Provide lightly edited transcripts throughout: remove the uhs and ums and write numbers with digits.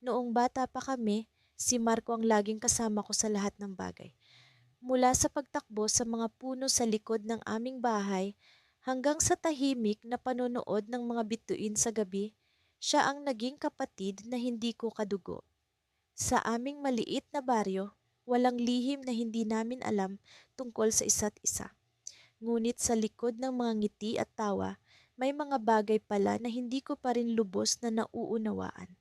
Noong bata pa kami, si Marco ang laging kasama ko sa lahat ng bagay. Mula sa pagtakbo sa mga puno sa likod ng aming bahay hanggang sa tahimik na panonood ng mga bituin sa gabi, siya ang naging kapatid na hindi ko kadugo. Sa aming maliit na baryo, walang lihim na hindi namin alam tungkol sa isa't isa. Ngunit sa likod ng mga ngiti at tawa, may mga bagay pala na hindi ko pa rin lubos na nauunawaan.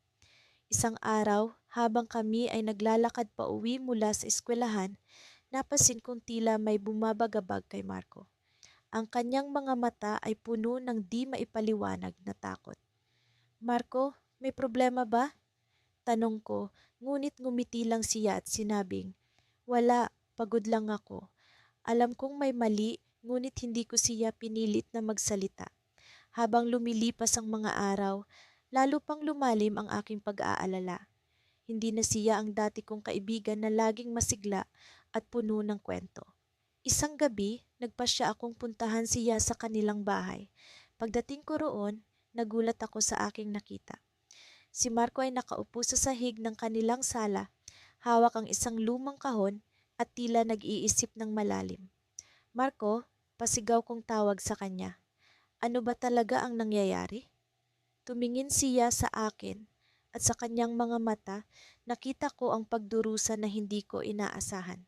Isang araw, habang kami ay naglalakad pa uwi mula sa eskwelahan, napansin kong tila may bumabagabag kay Marco. Ang kanyang mga mata ay puno ng di maipaliwanag na takot. Marco, may problema ba? Tanong ko, ngunit ngumiti lang siya at sinabing, wala, pagod lang ako. Alam kong may mali, ngunit hindi ko siya pinilit na magsalita. Habang lumilipas ang mga araw, lalo pang lumalim ang aking pag-aalala. Hindi na siya ang dati kong kaibigan na laging masigla at puno ng kwento. Isang gabi, nagpasya akong puntahan siya sa kanilang bahay. Pagdating ko roon, nagulat ako sa aking nakita. Si Marco ay nakaupo sa sahig ng kanilang sala, hawak ang isang lumang kahon at tila nag-iisip ng malalim. Marco, pasigaw kong tawag sa kanya. Ano ba talaga ang nangyayari? Tumingin siya sa akin at sa kanyang mga mata nakita ko ang pagdurusa na hindi ko inaasahan.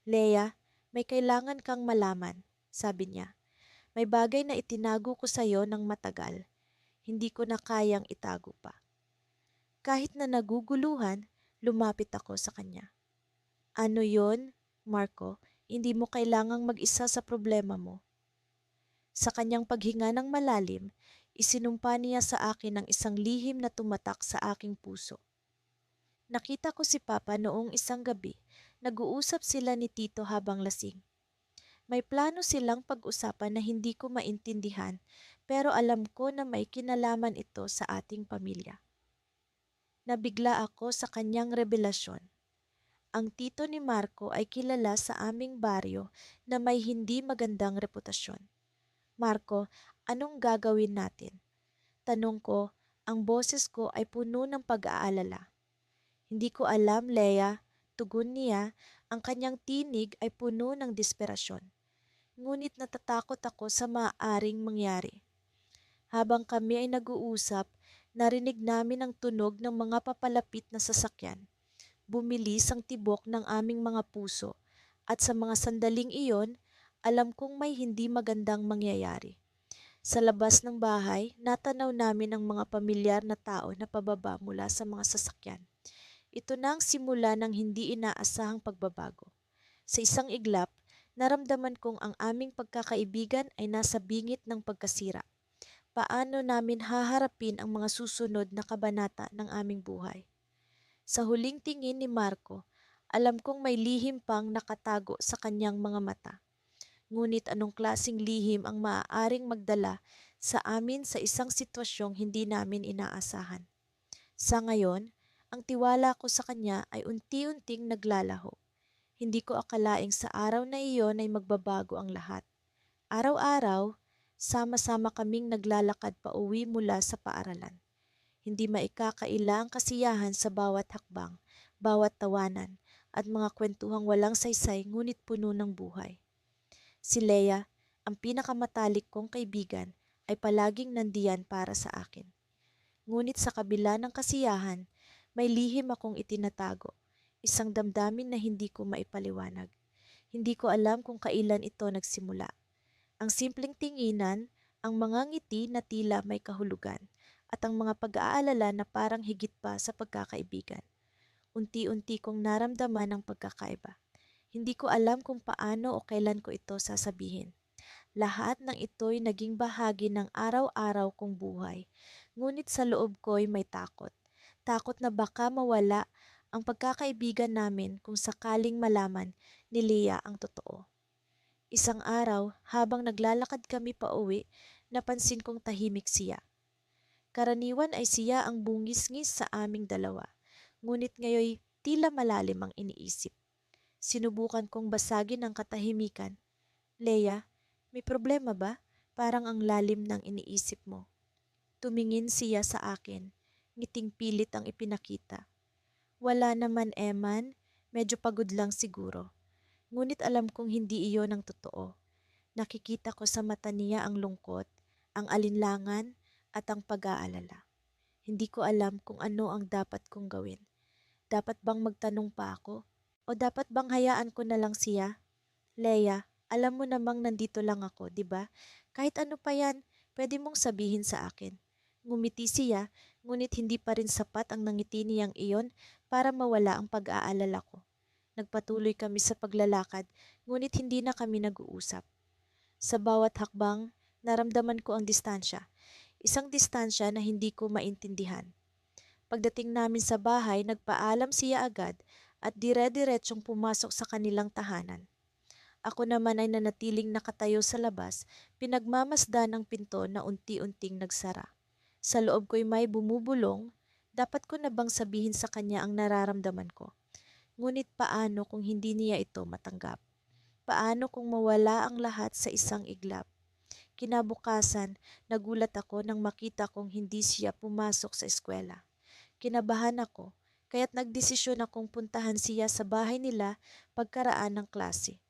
Leia, may kailangan kang malaman, sabi niya. May bagay na itinago ko sa iyo ng matagal. Hindi ko na kayang itago pa. Kahit na naguguluhan, lumapit ako sa kanya. Ano yon, Marco? Hindi mo kailangang mag-isa sa problema mo. Sa kanyang paghinga ng malalim, isinumpa niya sa akin ang isang lihim na tumatak sa aking puso. Nakita ko si Papa noong isang gabi. Nag-uusap sila ni Tito habang lasing. May plano silang pag-usapan na hindi ko maintindihan pero alam ko na may kinalaman ito sa ating pamilya. Nabigla ako sa kanyang revelasyon. Ang tito ni Marco ay kilala sa aming baryo na may hindi magandang reputasyon. Marco, anong gagawin natin? Tanong ko, ang boses ko ay puno ng pag-aalala. Hindi ko alam, Leia, tugon niya, ang kanyang tinig ay puno ng desperasyon. Ngunit natatakot ako sa maaaring mangyari. Habang kami ay nag-uusap, narinig namin ang tunog ng mga papalapit na sasakyan. Bumilis ang tibok ng aming mga puso at sa mga sandaling iyon, alam kong may hindi magandang mangyayari. Sa labas ng bahay, natanaw namin ang mga pamilyar na tao na pababa mula sa mga sasakyan. Ito na ang simula ng hindi inaasahang pagbabago. Sa isang iglap, naramdaman kong ang aming pagkakaibigan ay nasa bingit ng pagkasira. Paano namin haharapin ang mga susunod na kabanata ng aming buhay? Sa huling tingin ni Marco, alam kong may lihim pang nakatago sa kanyang mga mata. Ngunit anong klasing lihim ang maaaring magdala sa amin sa isang sitwasyong hindi namin inaasahan? Sa ngayon, ang tiwala ko sa kanya ay unti-unting naglalaho. Hindi ko akalaing sa araw na iyon ay magbabago ang lahat. Araw-araw, sama-sama kaming naglalakad pa uwi mula sa paaralan. Hindi maikakaila ang kasiyahan sa bawat hakbang, bawat tawanan, at mga kwentuhang walang saysay ngunit puno ng buhay. Si Leia, ang pinakamatalik kong kaibigan, ay palaging nandiyan para sa akin. Ngunit sa kabila ng kasiyahan, may lihim akong itinatago, isang damdamin na hindi ko maipaliwanag. Hindi ko alam kung kailan ito nagsimula. Ang simpleng tinginan, ang mga ngiti na tila may kahulugan, at ang mga pag-aalala na parang higit pa sa pagkakaibigan. Unti-unti kong naramdaman ang pagkakaiba. Hindi ko alam kung paano o kailan ko ito sasabihin. Lahat ng ito'y naging bahagi ng araw-araw kong buhay. Ngunit sa loob ko'y may takot. Takot na baka mawala ang pagkakaibigan namin kung sakaling malaman ni Leah ang totoo. Isang araw, habang naglalakad kami pa uwi, napansin kong tahimik siya. Karaniwan ay siya ang bungis-ngis sa aming dalawa, ngunit ngayoy tila malalim ang iniisip. Sinubukan kong basagin ang katahimikan. Leia, may problema ba? Parang ang lalim ng iniisip mo. Tumingin siya sa akin. Ngiting pilit ang ipinakita. Wala naman, Eman. Medyo pagod lang siguro. Ngunit alam kong hindi iyon ang totoo. Nakikita ko sa mata niya ang lungkot, ang alinlangan, at ang pag-aalala. Hindi ko alam kung ano ang dapat kong gawin. Dapat bang magtanong pa ako? O dapat bang hayaan ko na lang siya? Leia, alam mo namang nandito lang ako, di ba? Kahit ano pa yan, pwede mong sabihin sa akin. Ngumiti siya, ngunit hindi pa rin sapat ang nangiti niyang iyon para mawala ang pag-aalala ko. Nagpatuloy kami sa paglalakad, ngunit hindi na kami nag-uusap. Sa bawat hakbang, naramdaman ko ang distansya. Isang distansya na hindi ko maintindihan. Pagdating namin sa bahay, nagpaalam siya agad at dire-diretsyong pumasok sa kanilang tahanan. Ako naman ay nanatiling nakatayo sa labas, pinagmamasdan ang pinto na unti-unting nagsara. Sa loob ko'y may bumubulong, dapat ko na bang sabihin sa kanya ang nararamdaman ko? Ngunit paano kung hindi niya ito matanggap? Paano kung mawala ang lahat sa isang iglap? Kinabukasan, nagulat ako nang makita kong hindi siya pumasok sa eskwela. Kinabahan ako, kaya't nagdesisyon akong puntahan siya sa bahay nila pagkaraan ng klase.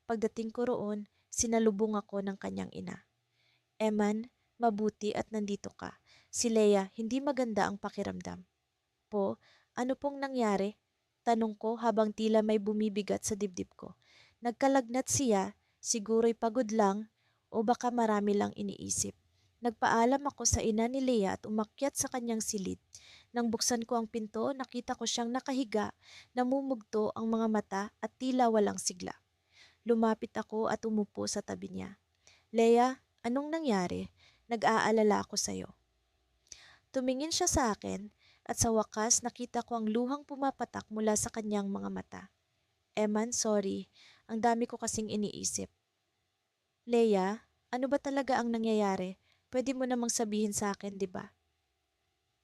Pagdating ko roon, sinalubong ako ng kanyang ina. Eman, mabuti at nandito ka. Si Leia, hindi maganda ang pakiramdam. Po, ano pong nangyari? Tanong ko habang tila may bumibigat sa dibdib ko. Nagkalagnat siya, siguro'y pagod lang o baka marami lang iniisip. Nagpaalam ako sa ina ni Leia at umakyat sa kanyang silid. Nang buksan ko ang pinto, nakita ko siyang nakahiga, namumugto ang mga mata at tila walang sigla. Lumapit ako at umupo sa tabi niya. Leia, anong nangyari? Nag-aalala ako sa'yo. Tumingin siya sa akin at sa wakas nakita ko ang luhang pumapatak mula sa kanyang mga mata. Eman, sorry. Ang dami ko kasing iniisip. Leia, ano ba talaga ang nangyayari? Pwede mo namang sabihin sa akin, di ba?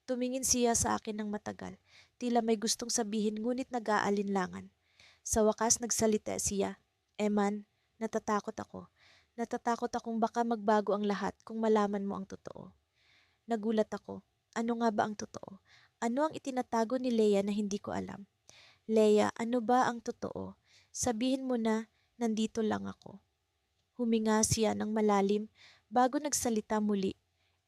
Tumingin siya sa akin ng matagal. Tila may gustong sabihin ngunit nag-aalinlangan. Sa wakas nagsalita siya. Eman, natatakot ako. Natatakot akong baka magbago ang lahat kung malaman mo ang totoo. Nagulat ako. Ano nga ba ang totoo? Ano ang itinatago ni Leia na hindi ko alam? Leia, ano ba ang totoo? Sabihin mo na nandito lang ako. Huminga siya ng malalim bago nagsalita muli.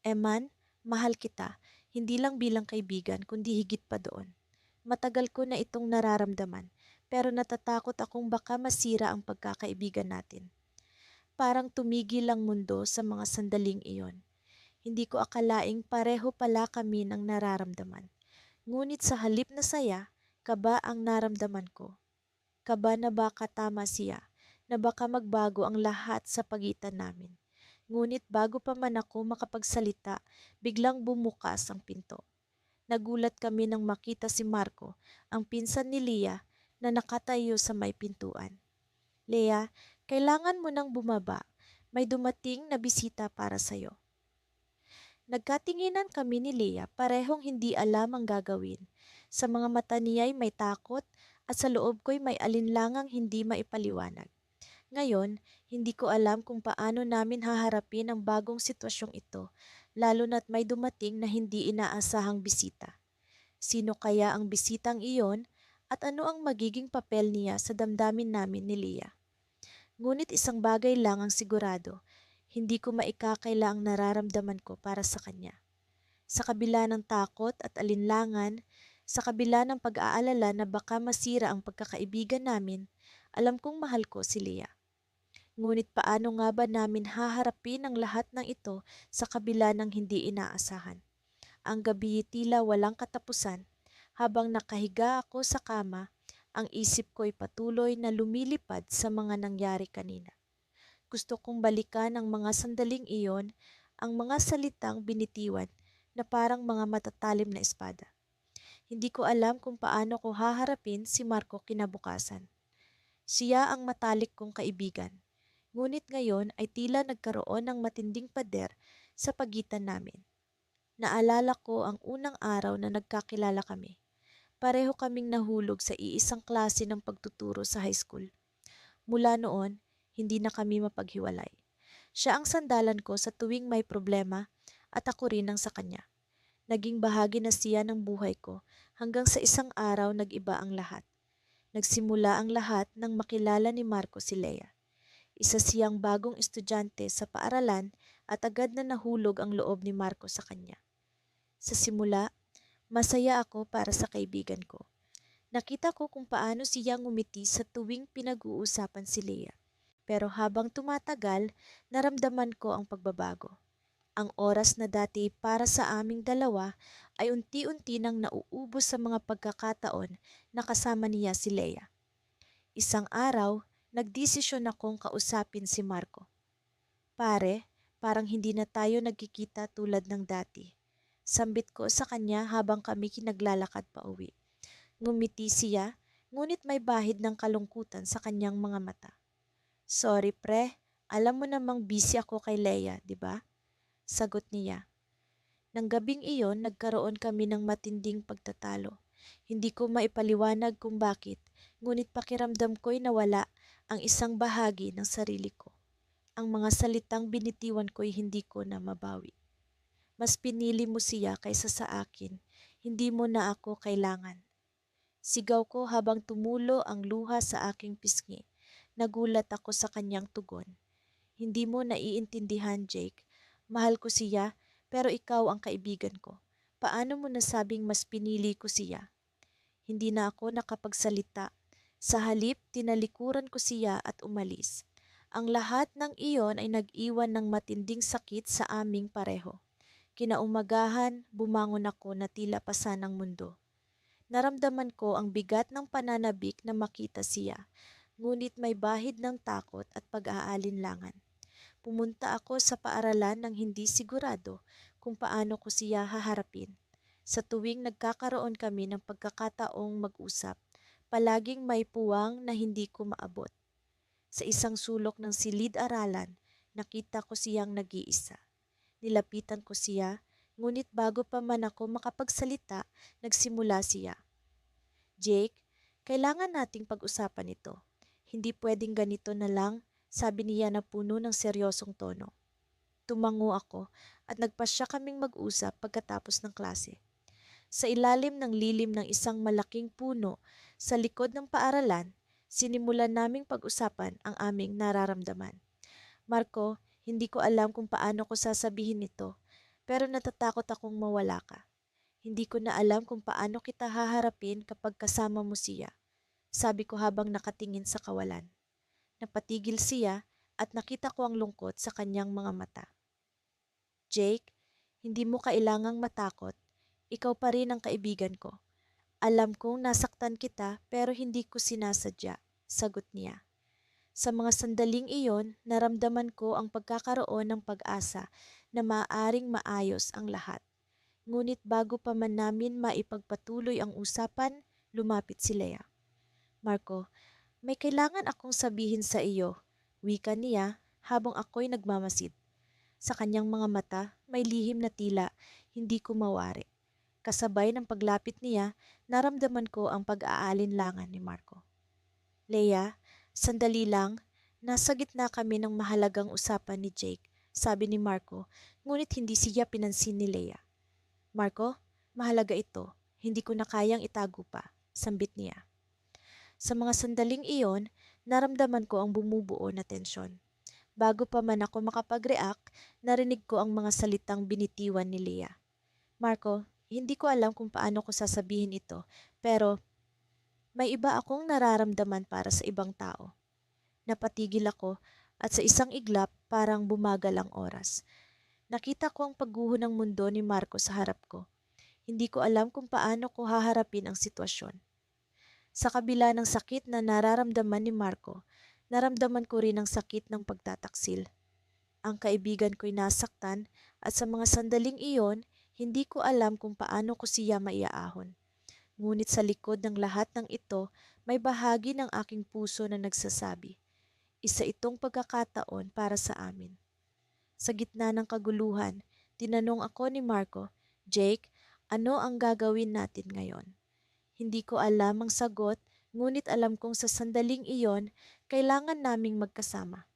Eman, mahal kita, hindi lang bilang kaibigan kundi higit pa doon. Matagal ko na itong nararamdaman pero natatakot akong baka masira ang pagkakaibigan natin. Parang tumigil ang mundo sa mga sandaling iyon. Hindi ko akalaing pareho pala kami ng nararamdaman. Ngunit sa halip na saya, kaba ang naramdaman ko. Kaba na baka tama siya, na baka magbago ang lahat sa pagitan namin. Ngunit bago pa man ako makapagsalita, biglang bumukas ang pinto. Nagulat kami nang makita si Marco, ang pinsan ni Leah, na nakatayo sa may pintuan. Leah, kailangan mo nang bumaba. May dumating na bisita para sa'yo. Nagkatinginan kami ni Leah, parehong hindi alam ang gagawin. Sa mga mata niya'y may takot at sa loob ko'y may alinlangang hindi maipaliwanag. Ngayon, hindi ko alam kung paano namin haharapin ang bagong sitwasyong ito, lalo na't may dumating na hindi inaasahang bisita. Sino kaya ang bisitang iyon at ano ang magiging papel niya sa damdamin namin ni Leah? Ngunit isang bagay lang ang sigurado, hindi ko maikakaila ang nararamdaman ko para sa kanya. Sa kabila ng takot at alinlangan, sa kabila ng pag-aalala na baka masira ang pagkakaibigan namin, alam kong mahal ko si Leah. Ngunit paano nga ba namin haharapin ang lahat ng ito sa kabila ng hindi inaasahan? Ang gabi tila walang katapusan. Habang nakahiga ako sa kama, ang isip ko'y patuloy na lumilipad sa mga nangyari kanina. Gusto kong balikan ang mga sandaling iyon, ang mga salitang binitiwan na parang mga matatalim na espada. Hindi ko alam kung paano ko haharapin si Marco kinabukasan. Siya ang matalik kong kaibigan. Ngunit ngayon ay tila nagkaroon ng matinding pader sa pagitan namin. Naalala ko ang unang araw na nagkakilala kami. Pareho kaming nahulog sa iisang klase ng pagtuturo sa high school. Mula noon, hindi na kami mapaghiwalay. Siya ang sandalan ko sa tuwing may problema at ako rin ang sa kanya. Naging bahagi na siya ng buhay ko hanggang sa isang araw nag-iba ang lahat. Nagsimula ang lahat nang makilala ni Marco si Lea. Isa siyang bagong estudyante sa paaralan at agad na nahulog ang loob ni Marco sa kanya. Sa simula, masaya ako para sa kaibigan ko. Nakita ko kung paano siya ngumiti sa tuwing pinag-uusapan si Lea. Pero habang tumatagal, naramdaman ko ang pagbabago. Ang oras na dati para sa aming dalawa ay unti-unti nang nauubos sa mga pagkakataon na kasama niya si Lea. Isang araw, nagdesisyon akong kausapin si Marco. Pare, parang hindi na tayo nagkikita tulad ng dati. Sambit ko sa kanya habang kami kinaglalakad pa uwi. Ngumiti siya, ngunit may bahid ng kalungkutan sa kanyang mga mata. Sorry pre, alam mo namang busy ako kay Lea, di ba? Sagot niya. Nang gabing iyon, nagkaroon kami ng matinding pagtatalo. Hindi ko maipaliwanag kung bakit, ngunit pakiramdam ko'y nawala ang isang bahagi ng sarili ko. Ang mga salitang binitiwan ko'y hindi ko na mabawi. Mas pinili mo siya kaysa sa akin, hindi mo na ako kailangan. Sigaw ko habang tumulo ang luha sa aking pisngi. Nagulat ako sa kanyang tugon. Hindi mo naiintindihan, Jake. Mahal ko siya, pero ikaw ang kaibigan ko. Paano mo nasabing mas pinili ko siya? Hindi na ako nakapagsalita. Sa halip, tinalikuran ko siya at umalis. Ang lahat ng iyon ay nag-iwan ng matinding sakit sa aming pareho. Kinaumagahan, bumangon ako na tila pasan ng mundo. Naramdaman ko ang bigat ng pananabik na makita siya, ngunit may bahid ng takot at pag-aalinlangan. Pumunta ako sa paaralan nang hindi sigurado kung paano ko siya haharapin. Sa tuwing nagkakaroon kami ng pagkakataong mag-usap, palaging may puwang na hindi ko maabot. Sa isang sulok ng silid-aralan, nakita ko siyang nag-iisa. Nilapitan ko siya, ngunit bago pa man ako makapagsalita, nagsimula siya. Jake, kailangan nating pag-usapan ito. Hindi pwedeng ganito na lang, sabi niya na puno ng seryosong tono. Tumango ako at nagpasya kaming mag-usap pagkatapos ng klase. Sa ilalim ng lilim ng isang malaking puno sa likod ng paaralan, sinimulan naming pag-usapan ang aming nararamdaman. Marco, hindi ko alam kung paano ko sasabihin ito, pero natatakot akong mawala ka. Hindi ko na alam kung paano kita haharapin kapag kasama mo siya, sabi ko habang nakatingin sa kawalan. Napatigil siya at nakita ko ang lungkot sa kanyang mga mata. Jake, hindi mo kailangang matakot. Ikaw pa rin ang kaibigan ko. Alam kong nasaktan kita pero hindi ko sinasadya, sagot niya. Sa mga sandaling iyon, naramdaman ko ang pagkakaroon ng pag-asa na maaaring maayos ang lahat. Ngunit bago pa man namin maipagpatuloy ang usapan, lumapit si Lea. Marco, may kailangan akong sabihin sa iyo, wika niya habang ako'y nagmamasid. Sa kanyang mga mata, may lihim na tila hindi ko mawari. Kasabay ng paglapit niya, naramdaman ko ang pag-aalinlangan ni Marco. Lea, sandali lang, nasa gitna kami ng mahalagang usapan ni Jake, sabi ni Marco, ngunit hindi siya pinansin ni Lea. Marco, mahalaga ito, hindi ko na kayang itago pa, sambit niya. Sa mga sandaling iyon, naramdaman ko ang bumubuo na tensyon. Bago pa man ako makapag-react, narinig ko ang mga salitang binitiwan ni Lea. Marco, hindi ko alam kung paano ko sasabihin ito, pero may iba akong nararamdaman para sa ibang tao. Napatigil ako at sa isang iglap parang bumagal ang oras. Nakita ko ang pagguho ng mundo ni Marco sa harap ko. Hindi ko alam kung paano ko haharapin ang sitwasyon. Sa kabila ng sakit na nararamdaman ni Marco, naramdaman ko rin ang sakit ng pagtataksil. Ang kaibigan ko'y nasaktan at sa mga sandaling iyon, hindi ko alam kung paano ko siya maiaahon. Ngunit sa likod ng lahat ng ito, may bahagi ng aking puso na nagsasabi, isa itong pagkakataon para sa amin. Sa gitna ng kaguluhan, tinanong ako ni Marco, Jake, ano ang gagawin natin ngayon? Hindi ko alam ang sagot, ngunit alam kong sa sandaling iyon, kailangan naming magkasama.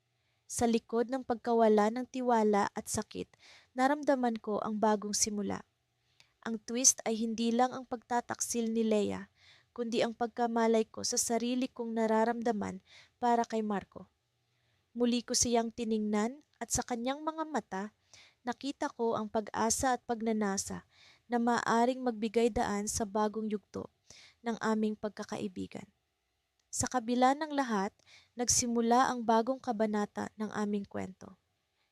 Sa likod ng pagkawala ng tiwala at sakit, naramdaman ko ang bagong simula. Ang twist ay hindi lang ang pagtataksil ni Leia, kundi ang pagkamalay ko sa sarili kong nararamdaman para kay Marco. Muli ko siyang tiningnan at sa kanyang mga mata, nakita ko ang pag-asa at pagnanasa na maaring magbigay daan sa bagong yugto ng aming pagkakaibigan. Sa kabila ng lahat, nagsimula ang bagong kabanata ng aming kwento.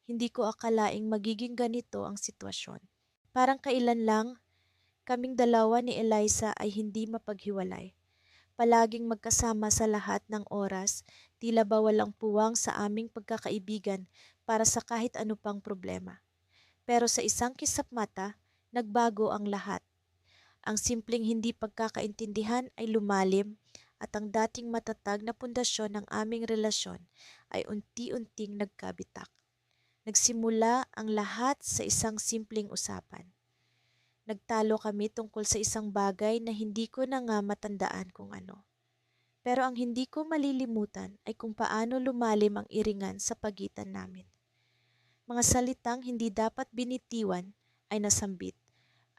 Hindi ko akalaing magiging ganito ang sitwasyon. Parang kailan lang, kaming dalawa ni Eliza ay hindi mapaghiwalay. Palaging magkasama sa lahat ng oras, tila ba walang puwang sa aming pagkakaibigan para sa kahit ano pang problema. Pero sa isang kisap mata, nagbago ang lahat. Ang simpleng hindi pagkakaintindihan ay lumalim at ang dating matatag na pundasyon ng aming relasyon ay unti-unting nagkabitak. Nagsimula ang lahat sa isang simpleng usapan. Nagtalo kami tungkol sa isang bagay na hindi ko na nga matandaan kung ano. Pero ang hindi ko malilimutan ay kung paano lumalim ang iringan sa pagitan namin. Mga salitang hindi dapat binitiwan ay nasambit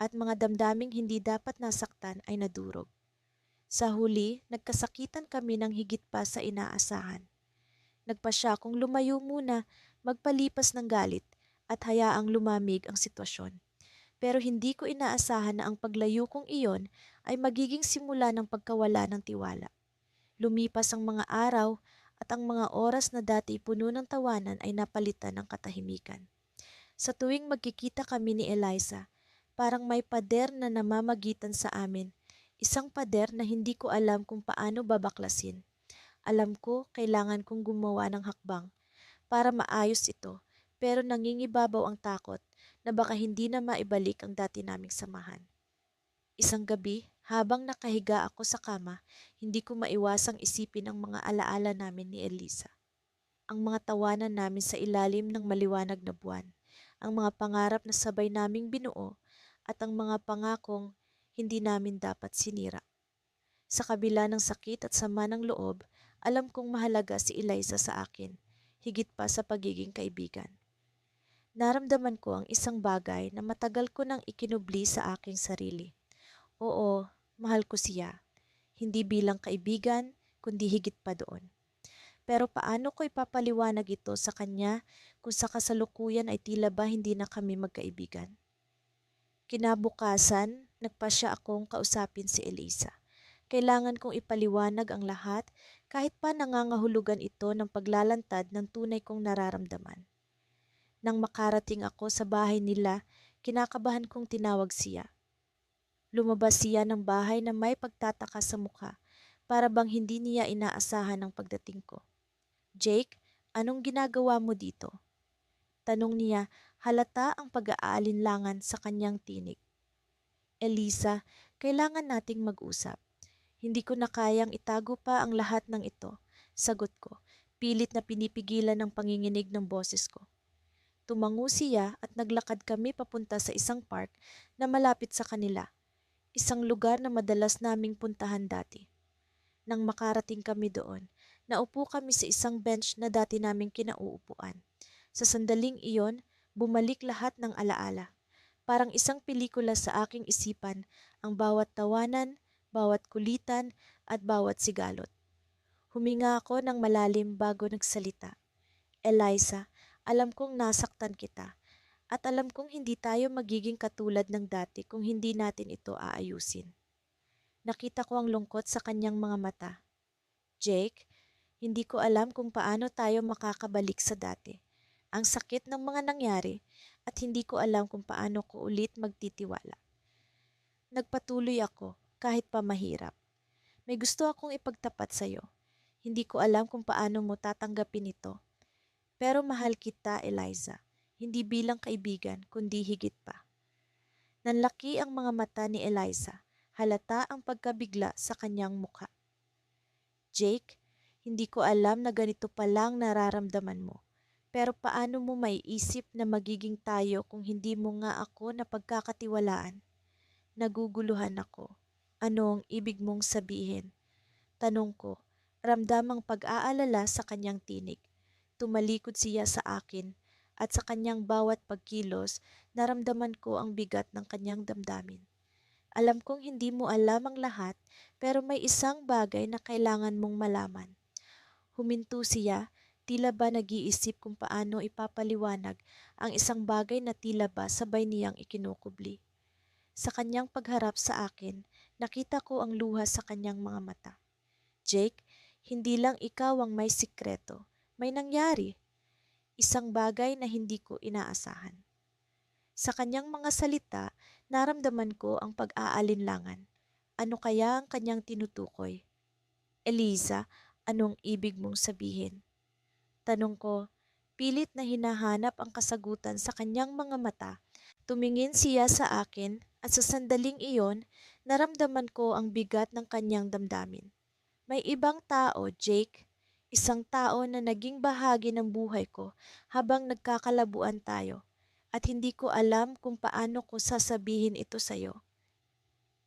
at mga damdaming hindi dapat nasaktan ay nadurog. Sa huli, nagkasakitan kami ng higit pa sa inaasahan. Nagpasya akong lumayo muna, magpalipas ng galit at hayaang lumamig ang sitwasyon. Pero hindi ko inaasahan na ang paglayo kong iyon ay magiging simula ng pagkawala ng tiwala. Lumipas ang mga araw at ang mga oras na dati puno ng tawanan ay napalitan ng katahimikan. Sa tuwing magkikita kami ni Eliza, parang may pader na namamagitan sa amin. Isang pader na hindi ko alam kung paano babaklasin. Alam ko kailangan kong gumawa ng hakbang para maayos ito, pero nangingibabaw ang takot na baka hindi na maibalik ang dati naming samahan. Isang gabi, habang nakahiga ako sa kama, hindi ko maiwasang isipin ang mga alaala namin ni Eliza. Ang mga tawanan namin sa ilalim ng maliwanag na buwan, ang mga pangarap na sabay naming binuo, at ang mga pangakong hindi namin dapat sinira. Sa kabila ng sakit at sama ng loob, alam kong mahalaga si Eliza sa akin, higit pa sa pagiging kaibigan. Naramdaman ko ang isang bagay na matagal ko nang ikinubli sa aking sarili. Oo, mahal ko siya. Hindi bilang kaibigan, kundi higit pa doon. Pero paano ko ipapaliwanag ito sa kanya kung sa kasalukuyan ay tila ba hindi na kami magkaibigan? Kinabukasan, nagpasya akong kausapin si Eliza. Kailangan kong ipaliwanag ang lahat kahit pa nangangahulugan ito ng paglalantad ng tunay kong nararamdaman. Nang makarating ako sa bahay nila, kinakabahan kong tinawag siya. Lumabas siya ng bahay na may pagtataka sa mukha para bang hindi niya inaasahan ang pagdating ko. Jake, anong ginagawa mo dito? Tanong niya, halata ang pag-aalinlangan sa kanyang tinig. Elisa, kailangan nating mag-usap. Hindi ko na kayang itago pa ang lahat ng ito. Sagot ko, pilit na pinipigilan ng panginginig ng boses ko. Tumango siya at naglakad kami papunta sa isang park na malapit sa kanila. Isang lugar na madalas naming puntahan dati. Nang makarating kami doon, naupo kami sa isang bench na dati naming kinauupuan. Sa sandaling iyon, bumalik lahat ng alaala. Parang isang pelikula sa aking isipan, ang bawat tawanan, bawat kulitan, at bawat sigalot. Huminga ako ng malalim bago nagsalita. Eliza, alam kong nasaktan kita. At alam kong hindi tayo magiging katulad ng dati kung hindi natin ito aayusin. Nakita ko ang lungkot sa kanyang mga mata. Jake, hindi ko alam kung paano tayo makakabalik sa dati. Ang sakit ng mga nangyari at hindi ko alam kung paano ko ulit magtitiwala. Nagpatuloy ako kahit pa mahirap. May gusto akong ipagtapat sa iyo. Hindi ko alam kung paano mo tatanggapin ito. Pero mahal kita, Eliza. Hindi bilang kaibigan, kundi higit pa. Nanlaki ang mga mata ni Eliza. Halata ang pagkabigla sa kanyang mukha. Jake, hindi ko alam na ganito palang nararamdaman mo. Pero paano mo maiisip na magiging tayo kung hindi mo nga ako napagkakatiwalaan? Naguguluhan ako. Ano ang ibig mong sabihin? Tanong ko, ramdamang pag-aalala sa kanyang tinig. Tumalikod siya sa akin at sa kanyang bawat pagkilos, naramdaman ko ang bigat ng kanyang damdamin. Alam kong hindi mo alam ang lahat, pero may isang bagay na kailangan mong malaman. Huminto siya, tila ba nag-iisip kung paano ipapaliwanag ang isang bagay na tila ba sabay niyang ikinukubli. Sa kanyang pagharap sa akin, nakita ko ang luha sa kanyang mga mata. Jake, hindi lang ikaw ang may sikreto. May nangyari. Isang bagay na hindi ko inaasahan. Sa kanyang mga salita, naramdaman ko ang pag-aalinlangan. Ano kaya ang kanyang tinutukoy? Eliza, anong ibig mong sabihin? Tanong ko, pilit na hinahanap ang kasagutan sa kanyang mga mata. Tumingin siya sa akin at sa sandaling iyon, naramdaman ko ang bigat ng kanyang damdamin. May ibang tao, Jake. Isang tao na naging bahagi ng buhay ko habang nagkakalabuan tayo. At hindi ko alam kung paano ko sasabihin ito sa'yo.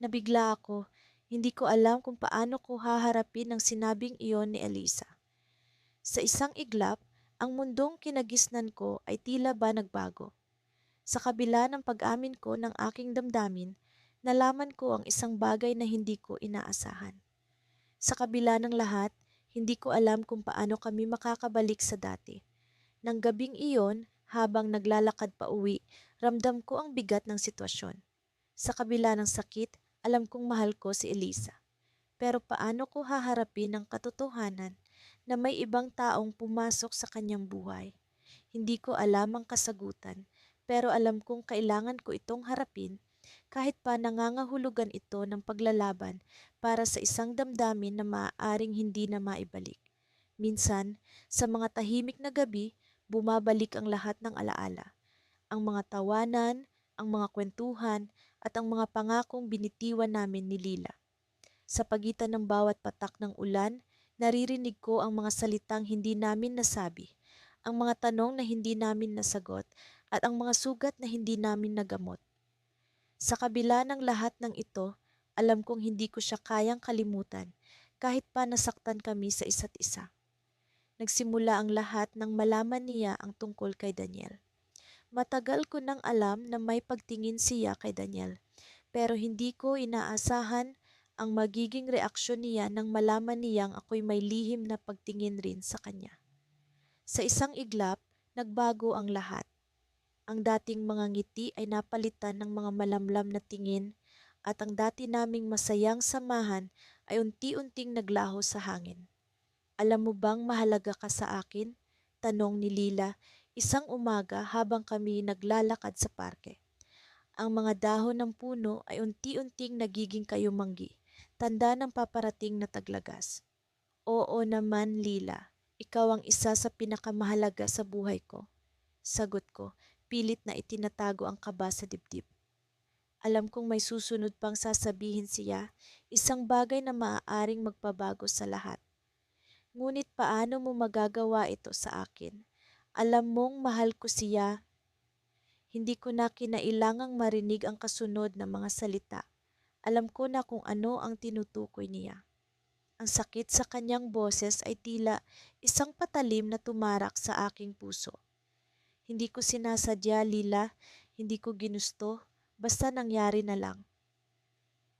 Nabigla ako. Hindi ko alam kung paano ko haharapin ang sinabing iyon ni Elisa. Sa isang iglap, ang mundong kinagisnan ko ay tila ba nagbago. Sa kabila ng pag-amin ko ng aking damdamin, nalaman ko ang isang bagay na hindi ko inaasahan. Sa kabila ng lahat, hindi ko alam kung paano kami makakabalik sa dati. Nang gabing iyon, habang naglalakad pa uwi, ramdam ko ang bigat ng sitwasyon. Sa kabila ng sakit, alam kong mahal ko si Elisa. Pero paano ko haharapin ang katotohanan na may ibang taong pumasok sa kanyang buhay? Hindi ko alam ang kasagutan, pero alam kong kailangan ko itong harapin kahit pa nangangahulugan ito ng paglalaban para sa isang damdamin na maaaring hindi na maibalik. Minsan, sa mga tahimik na gabi, bumabalik ang lahat ng alaala. Ang mga tawanan, ang mga kwentuhan, at ang mga pangakong binitiwan namin ni Lila. Sa pagitan ng bawat patak ng ulan, naririnig ko ang mga salitang hindi namin nasabi, ang mga tanong na hindi namin nasagot, at ang mga sugat na hindi namin nagamot. Sa kabila ng lahat ng ito, alam kong hindi ko siya kayang kalimutan kahit pa nasaktan kami sa isa't isa. Nagsimula ang lahat nang malaman niya ang tungkol kay Daniel. Matagal ko nang alam na may pagtingin siya kay Daniel, pero hindi ko inaasahan ang magiging reaksyon niya nang malaman niyang ako'y may lihim na pagtingin rin sa kanya. Sa isang iglap, nagbago ang lahat. Ang dating mga ngiti ay napalitan ng mga malamlam na tingin at ang dati naming masayang samahan ay unti-unting naglaho sa hangin. Alam mo bang mahalaga ka sa akin? Tanong ni Lila isang umaga habang kami naglalakad sa parke. Ang mga dahon ng puno ay unti-unting nagiging kayumanggi, tanda ng paparating na taglagas. Oo naman, Lila. Ikaw ang isa sa pinakamahalaga sa buhay ko. Sagot ko, pilit na itinatago ang kaba sa dibdib. Alam kong may susunod pang sasabihin siya, isang bagay na maaaring magpabago sa lahat. Ngunit paano mo magagawa ito sa akin? Alam mong mahal ko siya. Hindi ko na kinailangang marinig ang kasunod na mga salita. Alam ko na kung ano ang tinutukoy niya. Ang sakit sa kanyang boses ay tila isang patalim na tumarak sa aking puso. Hindi ko sinasadya, Lila. Hindi ko ginusto. Basta nangyari na lang.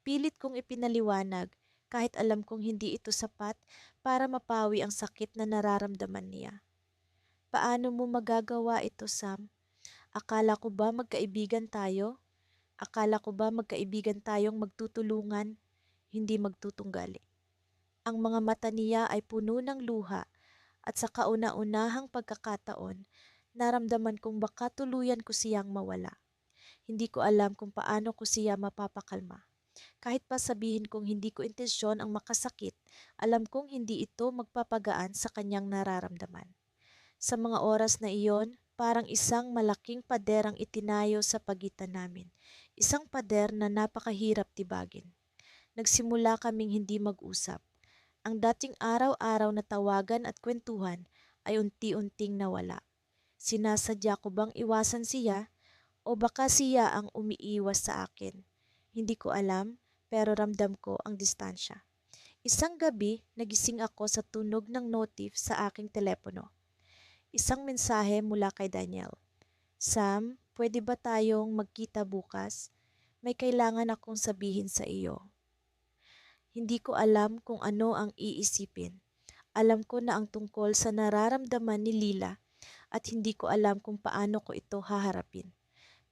Pilit kong ipinaliwanag kahit alam kong hindi ito sapat para mapawi ang sakit na nararamdaman niya. Paano mo magagawa ito, Sam? Akala ko ba magkaibigan tayo? Akala ko ba magkaibigan tayong magtutulungan, hindi magtutunggali? Ang mga mata niya ay puno ng luha at sa kauna-unahang pagkakataon, naramdaman kong baka tuluyan ko siyang mawala. Hindi ko alam kung paano ko siya mapapakalma. Kahit pa sabihin kong hindi ko intensyon ang makasakit, alam kong hindi ito magpapagaan sa kanyang nararamdaman. Sa mga oras na iyon, parang isang malaking pader ang itinayo sa pagitan namin. Isang pader na napakahirap tibagin. Nagsimula kaming hindi mag-usap. Ang dating araw-araw na tawagan at kwentuhan ay unti-unting nawala. Sinasadya ko bang iwasan siya o baka siya ang umiiwas sa akin? Hindi ko alam, pero ramdam ko ang distansya. Isang gabi, nagising ako sa tunog ng notif sa aking telepono. Isang mensahe mula kay Daniel. Sam, pwede ba tayong magkita bukas? may kailangan akong sabihin sa iyo. Hindi ko alam kung ano ang iisipin. Alam ko na ang tungkol sa nararamdaman ni Lila at hindi ko alam kung paano ko ito haharapin.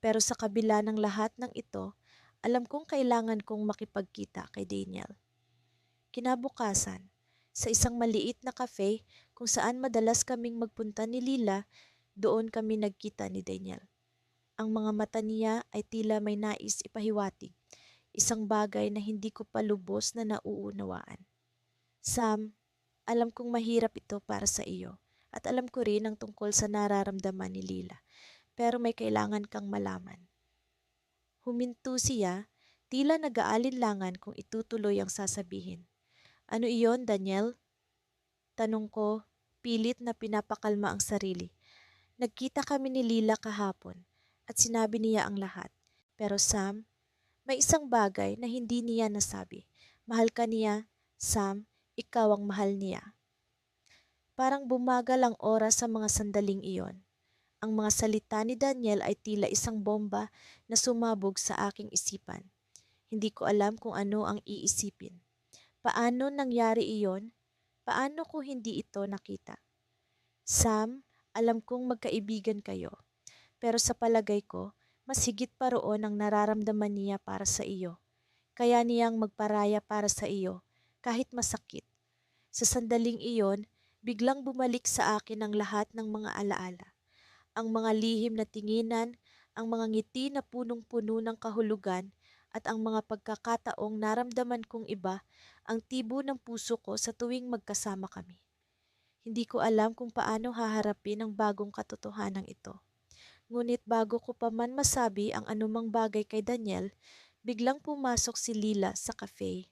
Pero sa kabila ng lahat ng ito, alam kong kailangan kong makipagkita kay Daniel. Kinabukasan, sa isang maliit na cafe kung saan madalas kaming magpunta ni Lila, doon kami nagkita ni Daniel. Ang mga mata niya ay tila may nais ipahiwatig, isang bagay na hindi ko pa lubos na nauunawaan. Sam, alam kong mahirap ito para sa iyo at alam ko rin ang tungkol sa nararamdaman ni Lila, pero may kailangan kang malaman. Huminto siya, tila nag-aalinlangan kung itutuloy ang sasabihin. Ano iyon, Daniel? Tanong ko, pilit na pinapakalma ang sarili. Nagkita kami ni Lila kahapon at sinabi niya ang lahat. Pero Sam, may isang bagay na hindi niya nasabi. Mahal ka niya, Sam, ikaw ang mahal niya. Parang bumagal ang oras sa mga sandaling iyon. Ang mga salita ni Daniel ay tila isang bomba na sumabog sa aking isipan. Hindi ko alam kung ano ang iisipin. Paano nangyari iyon? Paano ko hindi ito nakita? Sam, alam kong magkaibigan kayo. Pero sa palagay ko, mas higit pa roon ang nararamdaman niya para sa iyo. Kaya niyang magparaya para sa iyo, kahit masakit. Sa sandaling iyon, biglang bumalik sa akin ang lahat ng mga alaala. Ang mga lihim na tinginan, ang mga ngiti na punong-puno ng kahulugan, at ang mga pagkakataong naramdaman kong iba ang tibo ng puso ko sa tuwing magkasama kami. Hindi ko alam kung paano haharapin ang bagong katotohanan ito. Ngunit bago ko pa man masabi ang anumang bagay kay Daniel, biglang pumasok si Lila sa cafe.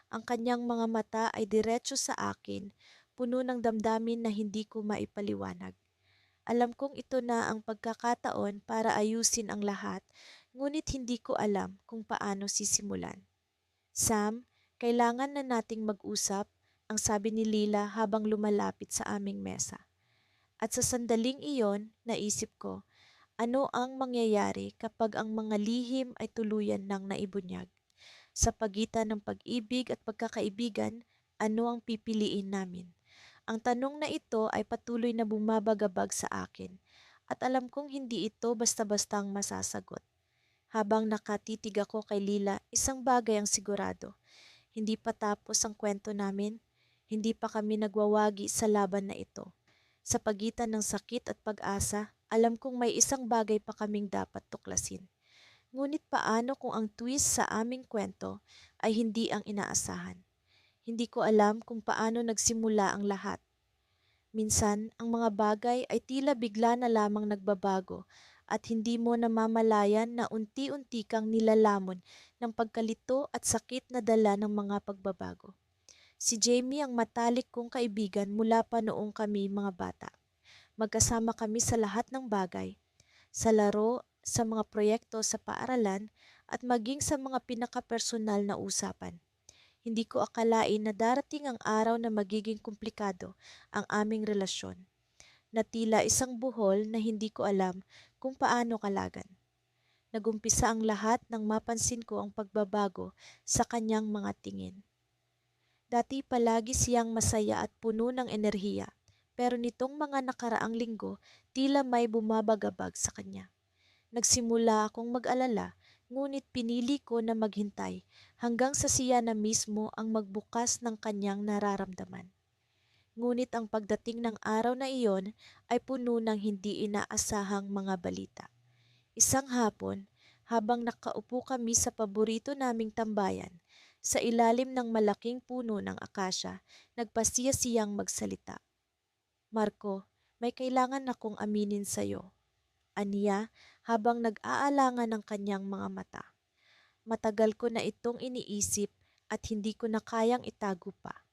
Ang kanyang mga mata ay diretso sa akin, puno ng damdamin na hindi ko maipaliwanag. Alam kong ito na ang pagkakataon para ayusin ang lahat, ngunit hindi ko alam kung paano sisimulan. Sam, kailangan na nating mag-usap, ang sabi ni Lila habang lumalapit sa aming mesa. At sa sandaling iyon, naisip ko, ano ang mangyayari kapag ang mga lihim ay tuluyan ng naibunyag? Sa pagitan ng pag-ibig at pagkakaibigan, ano ang pipiliin namin? Ang tanong na ito ay patuloy na bumabagabag sa akin at alam kong hindi ito basta-bastang masasagot. Habang nakatitig ako kay Lila, isang bagay ang sigurado. Hindi pa tapos ang kwento namin, hindi pa kami nagwawagi sa laban na ito. Sa pagitan ng sakit at pag-asa, alam kong may isang bagay pa kaming dapat tuklasin. Ngunit paano kung ang twist sa aming kwento ay hindi ang inaasahan? Hindi ko alam kung paano nagsimula ang lahat. Minsan, ang mga bagay ay tila bigla na lamang nagbabago at hindi mo namamalayan na unti-unti kang nilalamon ng pagkalito at sakit na dala ng mga pagbabago. Si Jamie ang matalik kong kaibigan mula pa noong kami mga bata. Magkasama kami sa lahat ng bagay, sa laro, sa mga proyekto sa paaralan at maging sa mga pinakapersonal na usapan. Hindi ko akalain na darating ang araw na magiging komplikado ang aming relasyon, na tila isang buhol na hindi ko alam kung paano kalagan. Nagumpisa ang lahat nang mapansin ko ang pagbabago sa kanyang mga tingin. Dati palagi siyang masaya at puno ng enerhiya, pero nitong mga nakaraang linggo tila may bumabagabag sa kanya. Nagsimula akong mag-alala, ngunit pinili ko na maghintay hanggang sa siya na mismo ang magbukas ng kanyang nararamdaman. Ngunit ang pagdating ng araw na iyon ay puno ng hindi inaasahang mga balita. Isang hapon, habang nakaupo kami sa paborito naming tambayan, sa ilalim ng malaking puno ng akasya, nagpasiya siyang magsalita. Marco, may kailangan akong aminin sa'yo, aniya habang nag-aalangan ng kanyang mga mata. Matagal ko na itong iniisip at hindi ko na kayang itago pa.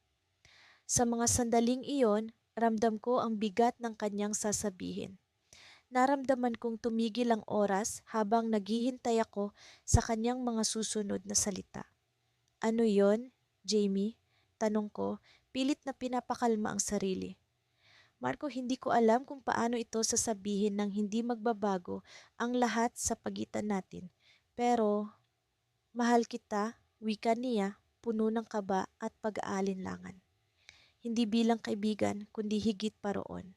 Sa mga sandaling iyon, ramdam ko ang bigat ng kanyang sasabihin. Naramdaman kong tumigil ang oras habang naghihintay ako sa kanyang mga susunod na salita. Ano yon, Jamie? Tanong ko, pilit na pinapakalma ang sarili. Marco, hindi ko alam kung paano ito sasabihin ng hindi magbabago ang lahat sa pagitan natin. Pero Mahal kita, wika niya, puno ng kaba at pag-aalinlangan. Hindi bilang kaibigan, kundi higit pa roon.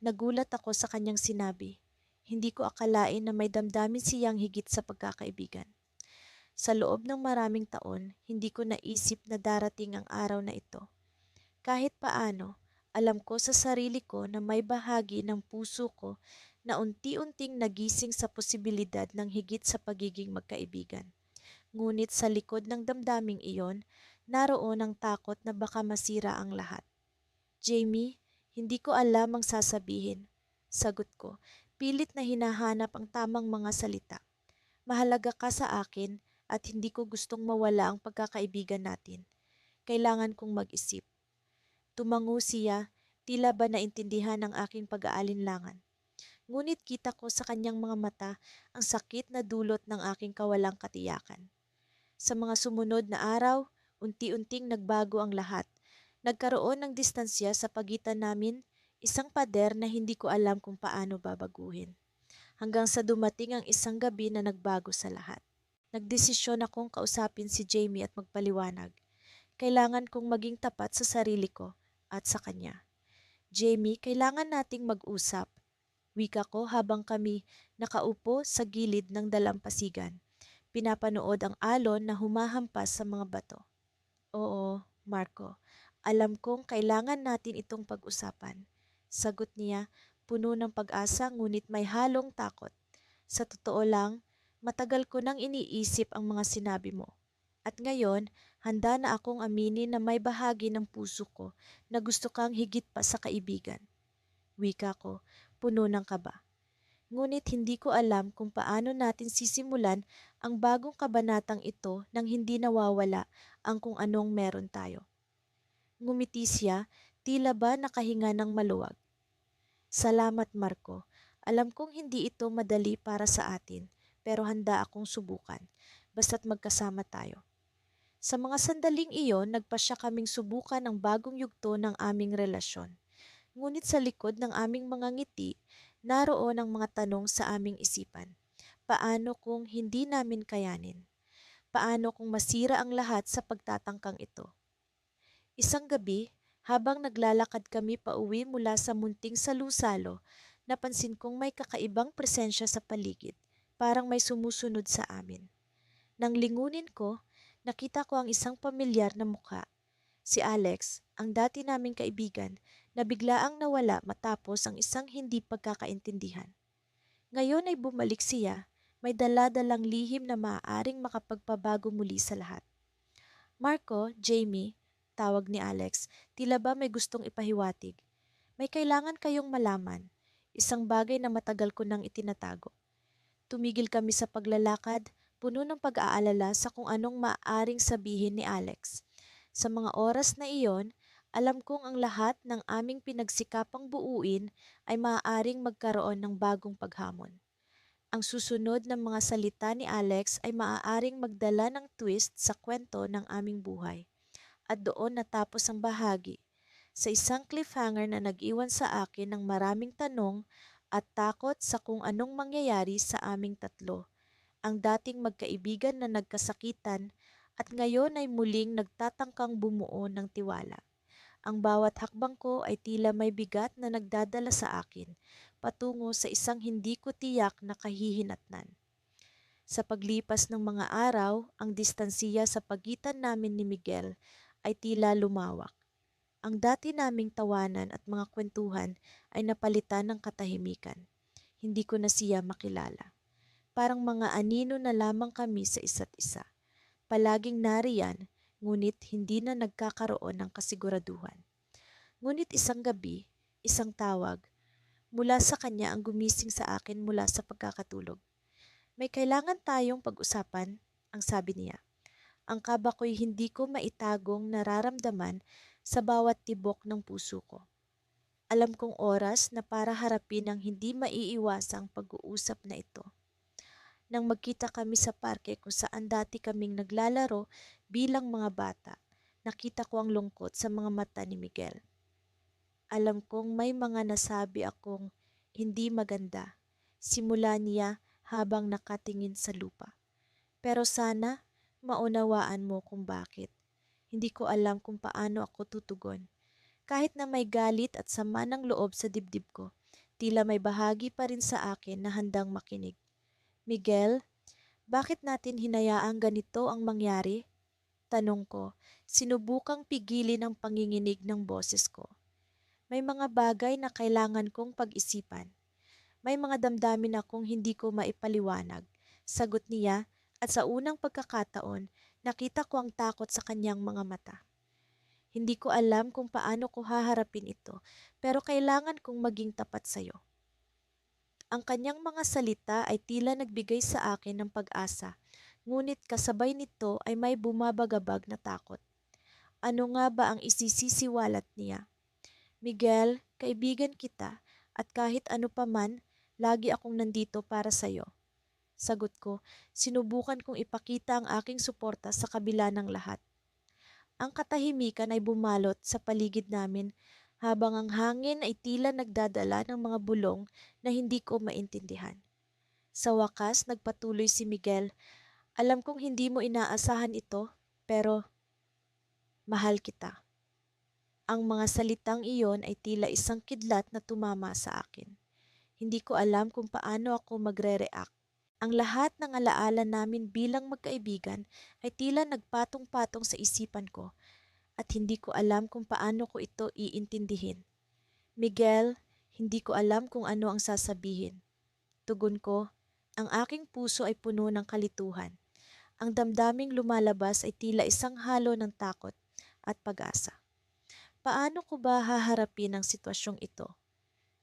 Nagulat ako sa kanyang sinabi. Hindi ko akalain na may damdamin siyang higit sa pagkakaibigan. Sa loob ng maraming taon, hindi ko naisip na darating ang araw na ito. Kahit paano, alam ko sa sarili ko na may bahagi ng puso ko na unti-unting nagising sa posibilidad ng higit sa pagiging magkaibigan. Ngunit sa likod ng damdaming iyon, naroon ang takot na baka masira ang lahat. Jamie, hindi ko alam ang sasabihin. Sagot ko, pilit na hinahanap ang tamang mga salita. Mahalaga ka sa akin at hindi ko gustong mawala ang pagkakaibigan natin. Kailangan kong mag-isip. Tumango siya, tila ba naintindihan ang aking pag-aalinlangan. Ngunit kita ko sa kanyang mga mata ang sakit na dulot ng aking kawalang katiyakan. Sa mga sumunod na araw, unti-unting nagbago ang lahat. Nagkaroon ng distansya sa pagitan namin, isang pader na hindi ko alam kung paano babaguhin. Hanggang sa dumating ang isang gabi na nagbago sa lahat. Nagdesisyon akong kausapin si Jamie at magpaliwanag. Kailangan kong maging tapat sa sarili ko at sa kanya. Jamie, kailangan nating mag-usap. Wika ko habang kami nakaupo sa gilid ng dalampasigan. Pinapanood ang alon na humahampas sa mga bato. Oo, Marco. Alam kong kailangan natin itong pag-usapan. Sagot niya, puno ng pag-asa ngunit may halong takot. Sa totoo lang, matagal ko nang iniisip ang mga sinabi mo. At ngayon, handa na akong aminin na may bahagi ng puso ko na gusto kang higit pa sa kaibigan. Wika ko, puno ng kaba. Ngunit hindi ko alam kung paano natin sisimulan ang bagong kabanatang ito nang hindi nawawala ang kung anong meron tayo. Ngumiti siya, tila ba nakahinga ng maluwag. Salamat Marco. Alam kong hindi ito madali para sa atin, pero handa akong subukan, basta't magkasama tayo. Sa mga sandaling iyon, nagpasya kaming subukan ang bagong yugto ng aming relasyon. Ngunit sa likod ng aming mga ngiti, naroon ang mga tanong sa aming isipan. Paano kung hindi namin kayanin? Paano kung masira ang lahat sa pagtatangkang ito? Isang gabi, habang naglalakad kami pauwi mula sa munting salusalo, napansin kong may kakaibang presensya sa paligid, parang may sumusunod sa amin. Nang lingunin ko, nakita ko ang isang pamilyar na mukha. Si Alex, ang dati naming kaibigan, na biglaang nawala matapos ang isang hindi pagkakaintindihan. Ngayon ay bumalik siya, may dala-dalang lihim na maaaring makapagpabago muli sa lahat. Marco, Jamie, tawag ni Alex, tila ba may gustong ipahiwatig. May kailangan kayong malaman, isang bagay na matagal ko nang itinatago. Tumigil kami sa paglalakad, puno ng pag-aalala sa kung anong maaaring sabihin ni Alex. Sa mga oras na iyon, alam kong ang lahat ng aming pinagsikapang buuin ay maaaring magkaroon ng bagong paghamon. Ang susunod na mga salita ni Alex ay maaaring magdala ng twist sa kwento ng aming buhay. At doon natapos ang bahagi, sa isang cliffhanger na nag-iwan sa akin ng maraming tanong at takot sa kung anong mangyayari sa aming tatlo. Ang dating magkaibigan na nagkasakitan at ngayon ay muling nagtatangkang bumuo ng tiwala. Ang bawat hakbang ko ay tila may bigat na nagdadala sa akin, patungo sa isang hindi ko tiyak na kahihinatnan. Sa paglipas ng mga araw, ang distansiya sa pagitan namin ni Miguel ay tila lumawak. Ang dati naming tawanan at mga kwentuhan ay napalitan ng katahimikan. Hindi ko na siya makilala. Parang mga anino na lamang kami sa isa't isa. Palaging nariyan, ngunit hindi na nagkakaroon ng kasiguraduhan. Ngunit isang gabi, isang tawag, mula sa kanya ang gumising sa akin mula sa pagkakatulog. May kailangan tayong pag-usapan, ang sabi niya. Ang kaba ko'y hindi ko maitagong nararamdaman sa bawat tibok ng puso ko. Alam kong oras na para harapin ang hindi maiiwasang pag-uusap na ito. Nang magkita kami sa parke kung saan dati kaming naglalaro bilang mga bata, nakita ko ang lungkot sa mga mata ni Miguel. Alam kong may mga nasabi akong hindi maganda, simula niya habang nakatingin sa lupa. Pero sana maunawaan mo kung bakit. Hindi ko alam kung paano ako tutugon. Kahit na may galit at sama ng loob sa dibdib ko, tila may bahagi pa rin sa akin na handang makinig. Miguel, bakit natin hinayaang ganito ang mangyari? Tanong ko, sinubukang pigilin ang panginginig ng boses ko. May mga bagay na kailangan kong pag-isipan. May mga damdamin akong hindi ko maipaliwanag. Sagot niya at sa unang pagkakataon, nakita ko ang takot sa kanyang mga mata. Hindi ko alam kung paano ko haharapin ito, pero kailangan kong maging tapat sa'yo. Ang kanyang mga salita ay tila nagbigay sa akin ng pag-asa, ngunit kasabay nito ay may bumabagabag na takot. Ano nga ba ang isisisiwalat niya? Miguel, kaibigan kita at kahit ano pa man, lagi akong nandito para sa'yo. Sagot ko, sinubukan kong ipakita ang aking suporta sa kabila ng lahat. Ang katahimikan ay bumalot sa paligid namin habang ang hangin ay tila nagdadala ng mga bulong na hindi ko maintindihan. Sa wakas, nagpatuloy si Miguel. Alam kong hindi mo inaasahan ito, pero mahal kita. Ang mga salitang iyon ay tila isang kidlat na tumama sa akin. Hindi ko alam kung paano ako magre-react. Ang lahat ng alaala namin bilang magkaibigan ay tila nagpatong-patong sa isipan ko at hindi ko alam kung paano ko ito iintindihin. Miguel, hindi ko alam kung ano ang sasabihin. Tugon ko, ang aking puso ay puno ng kalituhan. Ang damdaming lumalabas ay tila isang halo ng takot at pag-asa. Paano ko ba haharapin ang sitwasyong ito?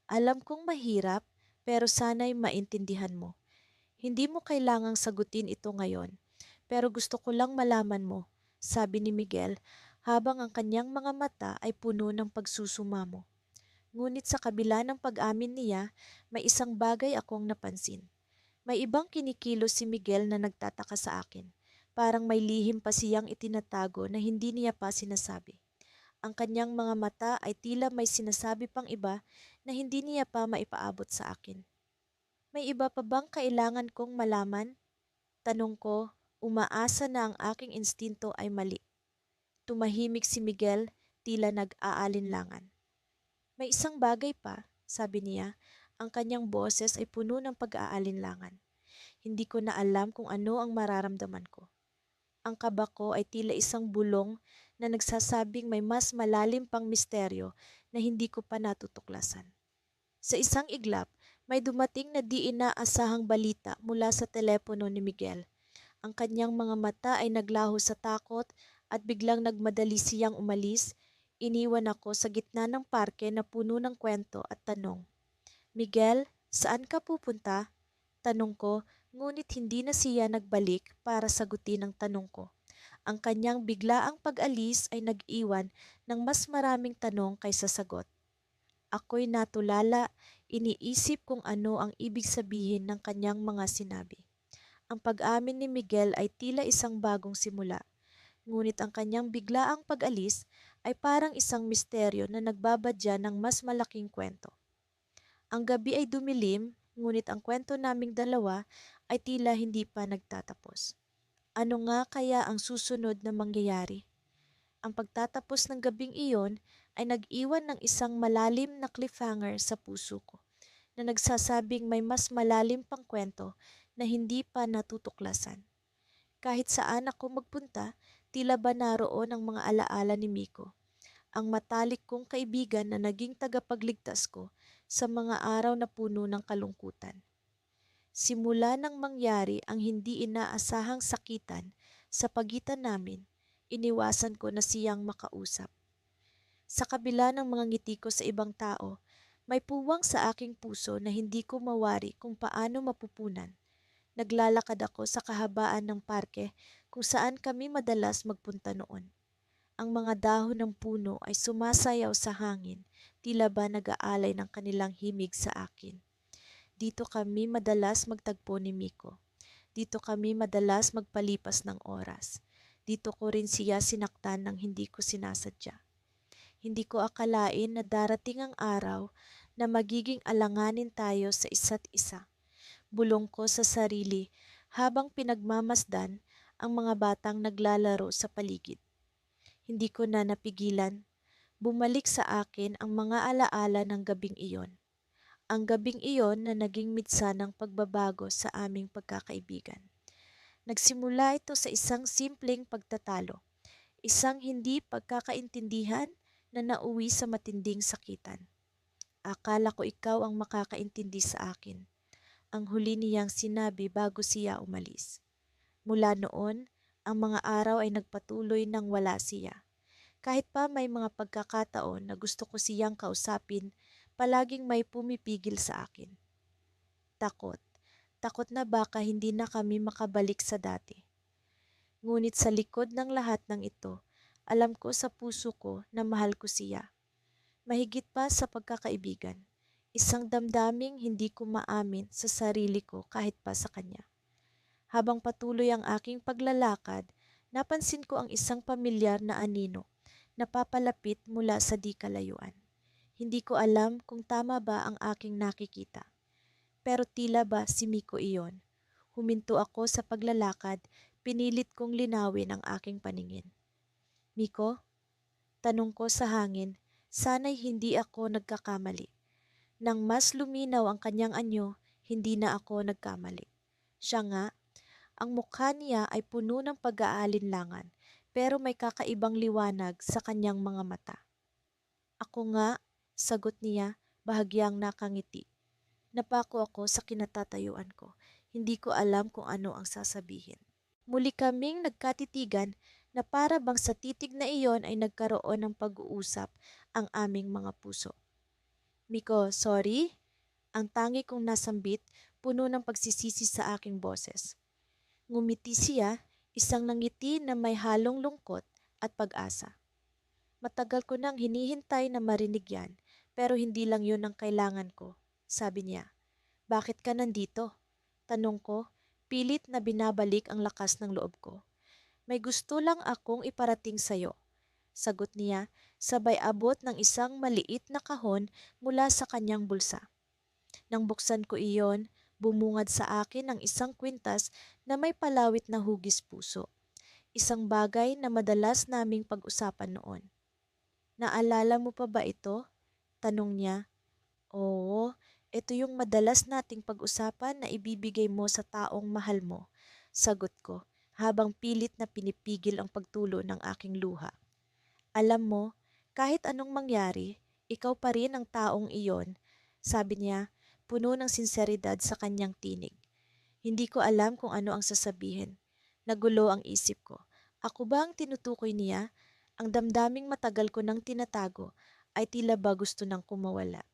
Alam kong mahirap, pero sana'y maintindihan mo. Hindi mo kailangang sagutin ito ngayon, pero gusto ko lang malaman mo, sabi ni Miguel habang ang kanyang mga mata ay puno ng pagsusumamo. Ngunit sa kabila ng pag-amin niya, may isang bagay akong napansin. May ibang kinikilos si Miguel na nagtataka sa akin. Parang may lihim pa siyang itinatago na hindi niya pa sinasabi. Ang kanyang mga mata ay tila may sinasabi pang iba na hindi niya pa maipaabot sa akin. May iba pa bang kailangan kong malaman? Tanong ko, umaasa na ang aking instinto ay mali. Tumahimik si Miguel, tila nag-aalinlangan. May isang bagay pa, sabi niya, ang kanyang boses ay puno ng pag-aalinlangan. Hindi ko na alam kung ano ang mararamdaman ko. Ang kaba ko ay tila isang bulong na nagsasabing may mas malalim pang misteryo na hindi ko pa natutuklasan. Sa isang iglap, may dumating na di inaasahang balita mula sa telepono ni Miguel. Ang kanyang mga mata ay naglaho sa takot at biglang nagmadali siyang umalis. Iniwan ako sa gitna ng parke na puno ng kwento at tanong. Miguel, saan ka pupunta? Tanong ko, ngunit hindi na siya nagbalik para sagutin ang tanong ko. Ang kanyang biglaang pag-alis ay nag-iwan ng mas maraming tanong kaysa sagot. Ako'y natulala, iniisip kung ano ang ibig sabihin ng kanyang mga sinabi. Ang pag-amin ni Miguel ay tila isang bagong simula, ngunit ang kanyang biglaang pag-alis ay parang isang misteryo na nagbabadya ng mas malaking kwento. Ang gabi ay dumilim, ngunit ang kwento naming dalawa ay tila hindi pa nagtatapos. Ano nga kaya ang susunod na mangyayari? Ang pagtatapos ng gabing iyon ay nag-iwan ng isang malalim na cliffhanger sa puso ko na nagsasabing may mas malalim pang kwento na hindi pa natutuklasan. Kahit saan ako magpunta, tila ba naroon ang mga alaala ni Miko, ang matalik kong kaibigan na naging tagapagligtas ko sa mga araw na puno ng kalungkutan. Simula nang mangyari ang hindi inaasahang sakitan sa pagitan namin, iniwasan ko na siyang makausap. Sa kabila ng mga ngiti ko sa ibang tao, may puwang sa aking puso na hindi ko mawari kung paano mapupunan. Naglalakad ako sa kahabaan ng parke kung saan kami madalas magpunta noon. Ang mga dahon ng puno ay sumasayaw sa hangin, tila ba nag-aalay ng kanilang himig sa akin. Dito kami madalas magtagpo ni Miko. Dito kami madalas magpalipas ng oras. Dito ko rin siya sinaktan ng hindi ko sinasadya. Hindi ko akalain na darating ang araw na magiging alanganin tayo sa isa't isa. Bulong ko sa sarili habang pinagmamasdan ang mga batang naglalaro sa paligid. Hindi ko na napigilan. Bumalik sa akin ang mga alaala ng gabing iyon. Ang gabing iyon na naging mitsa ng pagbabago sa aming pagkakaibigan. Nagsimula ito sa isang simpleng pagtatalo, isang hindi pagkakaintindihan na nauwi sa matinding sakitan. Akala ko ikaw ang makakaintindi sa akin. Ang huli niyang sinabi bago siya umalis. Mula noon, ang mga araw ay nagpatuloy nang wala siya. Kahit pa may mga pagkakataon na gusto ko siyang kausapin, palaging may pumipigil sa akin. Takot. Takot na baka hindi na kami makabalik sa dati. Ngunit sa likod ng lahat ng ito, alam ko sa puso ko na mahal ko siya. Mahigit pa sa pagkakaibigan. Isang damdaming hindi ko maamin sa sarili ko kahit pa sa kanya. Habang patuloy ang aking paglalakad, napansin ko ang isang pamilyar na anino na papalapit mula sa di kalayuan. Hindi ko alam kung tama ba ang aking nakikita. Pero tila ba si Miko iyon. Huminto ako sa paglalakad, pinilit kong linawin ang aking paningin. Miko, tanong ko sa hangin, sana'y hindi ako nagkakamali. Nang mas luminaw ang kanyang anyo, hindi na ako nagkamali. Siya nga, ang mukha niya ay puno ng pag-aalinlangan, pero may kakaibang liwanag sa kanyang mga mata. Ako nga, sagot niya, bahagyang nakangiti. Napako ako sa kinatatayuan ko. Hindi ko alam kung ano ang sasabihin. Muli kaming nagkatitigan na para bang sa titig na iyon ay nagkaroon ng pag-uusap ang aming mga puso. Miko, sorry? Ang tangi kong nasambit, puno ng pagsisisi sa aking boses. Ngumiti siya, isang nangiti na may halong lungkot at pag-asa. Matagal ko nang hinihintay na marinig yan, pero hindi lang yun ang kailangan ko, sabi niya. Bakit ka nandito? Tanong ko, pilit na binabalik ang lakas ng loob ko. May gusto lang akong iparating sa'yo. Sagot niya, sabay abot ng isang maliit na kahon mula sa kanyang bulsa. Nang buksan ko iyon, bumungad sa akin ang isang kwintas na may palawit na hugis puso. Isang bagay na madalas naming pag-usapan noon. Naalala mo pa ba ito? Tanong niya. Oo, ito yung madalas nating pag-usapan na ibibigay mo sa taong mahal mo. Sagot ko, habang pilit na pinipigil ang pagtulo ng aking luha. Alam mo, kahit anong mangyari, ikaw pa rin ang taong iyon, sabi niya, puno ng sinseridad sa kanyang tinig. Hindi ko alam kung ano ang sasabihin. Nagulo ang isip ko. Ako ba ang tinutukoy niya? Ang damdaming matagal ko nang tinatago ay tila ba gusto nang kumawala.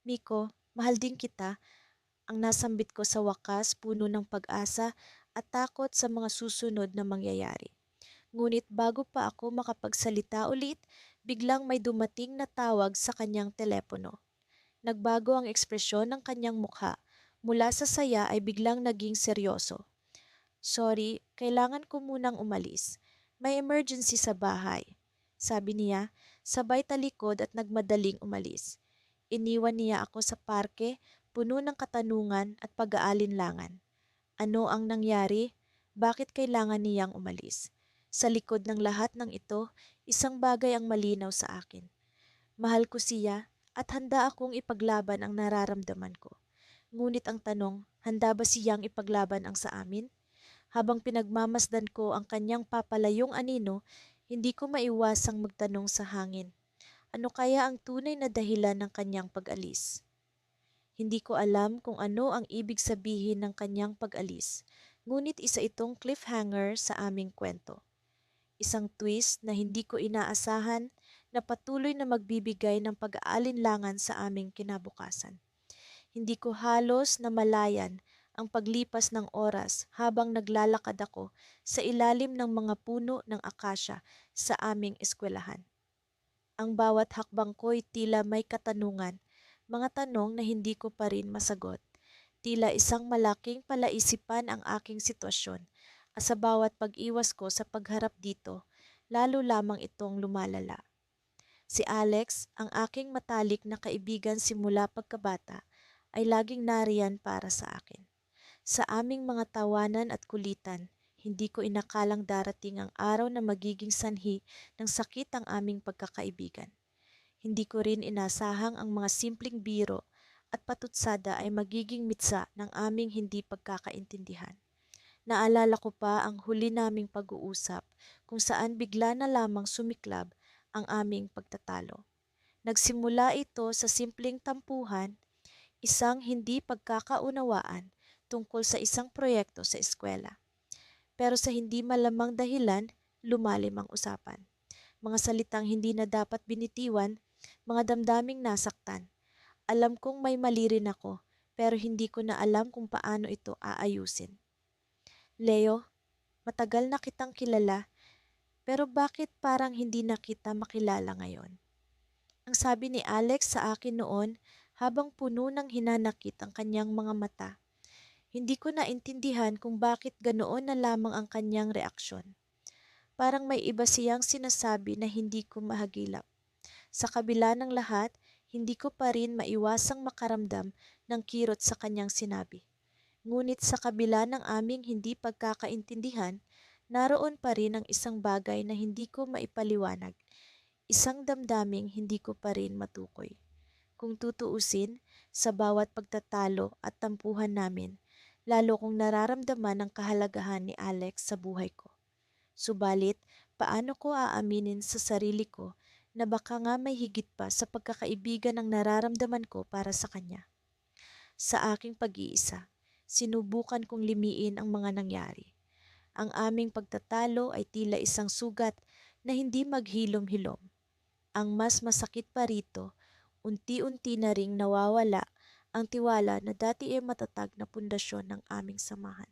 Miko, mahal din kita. Ang nasambit ko sa wakas puno ng pag-asa at takot sa mga susunod na mangyayari. Ngunit bago pa ako makapagsalita ulit, biglang may dumating na tawag sa kanyang telepono. Nagbago ang ekspresyon ng kanyang mukha. Mula sa saya ay biglang naging seryoso. Sorry, kailangan ko munang umalis. May emergency sa bahay. Sabi niya, sabay talikod at nagmadaling umalis. Iniwan niya ako sa parke, puno ng katanungan at pag-aalinlangan. Ano ang nangyari? Bakit kailangan niyang umalis? Sa likod ng lahat ng ito, isang bagay ang malinaw sa akin. Mahal ko siya at handa akong ipaglaban ang nararamdaman ko. Ngunit ang tanong, handa ba siyang ipaglaban ang sa amin? Habang pinagmamasdan ko ang kanyang papalayong anino, hindi ko maiwasang magtanong sa hangin. Ano kaya ang tunay na dahilan ng kanyang pag-alis? Hindi ko alam kung ano ang ibig sabihin ng kanyang pag-alis, ngunit isa itong cliffhanger sa aming kwento. Isang twist na hindi ko inaasahan na patuloy na magbibigay ng pag-aalinlangan sa aming kinabukasan. Hindi ko halos namalayan ang paglipas ng oras habang naglalakad ako sa ilalim ng mga puno ng akasya sa aming eskwelahan. Ang bawat hakbang ko'y tila may katanungan, mga tanong na hindi ko pa rin masagot. Tila isang malaking palaisipan ang aking sitwasyon at sa bawat pag-iwas ko sa pagharap dito, lalo lamang itong lumalala. Si Alex, ang aking matalik na kaibigan simula pagkabata, ay laging nariyan para sa akin. Sa aming mga tawanan at kulitan, hindi ko inakalang darating ang araw na magiging sanhi ng sakit ang aming pagkakaibigan. Hindi ko rin inasahang ang mga simpleng biro at patutsada ay magiging mitsa ng aming hindi pagkakaintindihan. Naalala ko pa ang huli naming pag-uusap kung saan bigla na lamang sumiklab ang aming pagtatalo. Nagsimula ito sa simpleng tampuhan, isang hindi pagkakaunawaan tungkol sa isang proyekto sa eskwela. Pero sa hindi malamang dahilan, lumalim ang usapan. Mga salitang hindi na dapat binitiwan, mga damdaming nasaktan. Alam kong may mali rin ako, pero hindi ko na alam kung paano ito aayusin. Leo, matagal na kitang kilala, pero bakit parang hindi na kita makilala ngayon? Ang sabi ni Alex sa akin noon habang puno ng hinanakit ang kanyang mga mata. Hindi ko naintindihan kung bakit ganoon na lamang ang kanyang reaksyon. Parang may iba siyang sinasabi na hindi ko mahagilap. Sa kabila ng lahat, hindi ko pa rin maiwasang makaramdam ng kirot sa kanyang sinabi. Ngunit sa kabila ng aming hindi pagkakaintindihan, naroon pa rin ang isang bagay na hindi ko maipaliwanag, isang damdaming hindi ko pa rin matukoy. Kung tutuusin, sa bawat pagtatalo at tampuhan namin, lalo kong nararamdaman ang kahalagahan ni Alex sa buhay ko. Subalit, paano ko aaminin sa sarili ko na baka nga may higit pa sa pagkakaibigan ang nararamdaman ko para sa kanya? Sa aking pag-iisa, sinubukan kong limiin ang mga nangyari. Ang aming pagtatalo ay tila isang sugat na hindi maghilom-hilom. Ang mas masakit pa rito, unti-unti na ring nawawala ang tiwala na dati ay matatag na pundasyon ng aming samahan.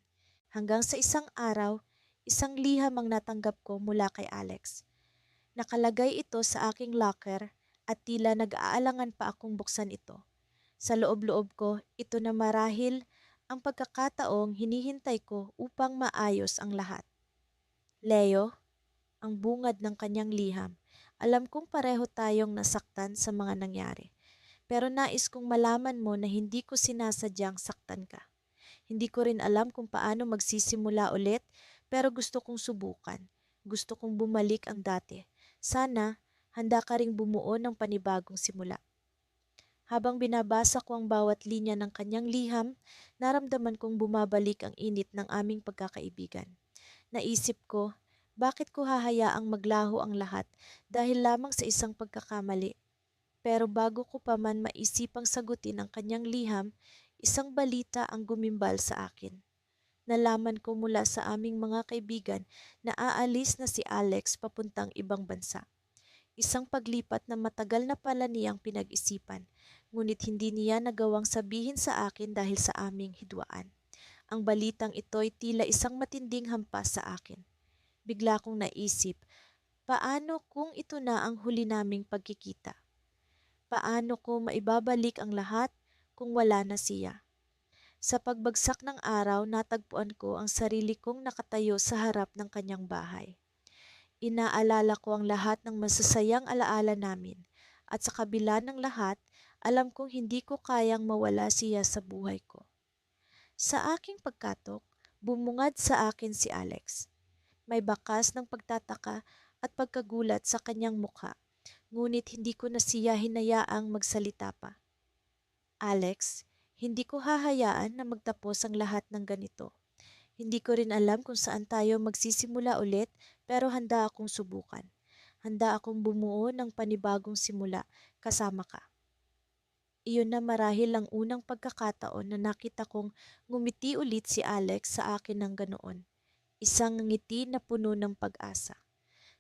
Hanggang sa isang araw, isang liham ang natanggap ko mula kay Alex. Nakalagay ito sa aking locker at tila nag-aalangan pa akong buksan ito. Sa loob-loob ko, ito na marahil ang pagkakataong hinihintay ko upang maayos ang lahat. Leo, ang bungad ng kanyang liham. Alam kong pareho tayong nasaktan sa mga nangyari. Pero nais kong malaman mo na hindi ko sinasadyang saktan ka. Hindi ko rin alam kung paano magsisimula ulit, pero gusto kong subukan. Gusto kong bumalik ang dati. Sana, handa ka ring bumuo ng panibagong simula. Habang binabasa ko ang bawat linya ng kanyang liham, naramdaman kong bumabalik ang init ng aming pagkakaibigan. Naisip ko, bakit ko hahayaang maglaho ang lahat dahil lamang sa isang pagkakamali? Pero bago ko pa man maisipang sagutin ang kanyang liham, isang balita ang gumimbal sa akin. Nalaman ko mula sa aming mga kaibigan na aalis na si Alex papuntang ibang bansa. Isang paglipat na matagal na pala niyang pinag-isipan, ngunit hindi niya nagawang sabihin sa akin dahil sa aming hidwaan. Ang balitang ito'y tila isang matinding hampas sa akin. Bigla kong naisip, paano kung ito na ang huli naming pagkikita? Paano ko maibabalik ang lahat kung wala na siya? Sa pagbagsak ng araw, natagpuan ko ang sarili kong nakatayo sa harap ng kanyang bahay. Inaalala ko ang lahat ng masasayang alaala namin at sa kabila ng lahat, alam kong hindi ko kayang mawala siya sa buhay ko. Sa aking pagkatok, bumungad sa akin si Alex. May bakas ng pagtataka at pagkagulat sa kanyang mukha, ngunit hindi ko na siya hinayaang magsalita pa. Alex, hindi ko hahayaan na magtapos ang lahat ng ganito. Hindi ko rin alam kung saan tayo magsisimula ulit, pero handa akong subukan. Handa akong bumuo ng panibagong simula kasama ka. Iyon na marahil ang unang pagkakataon na nakita kong ngumiti ulit si Alex sa akin ng ganoon. Isang ngiti na puno ng pag-asa.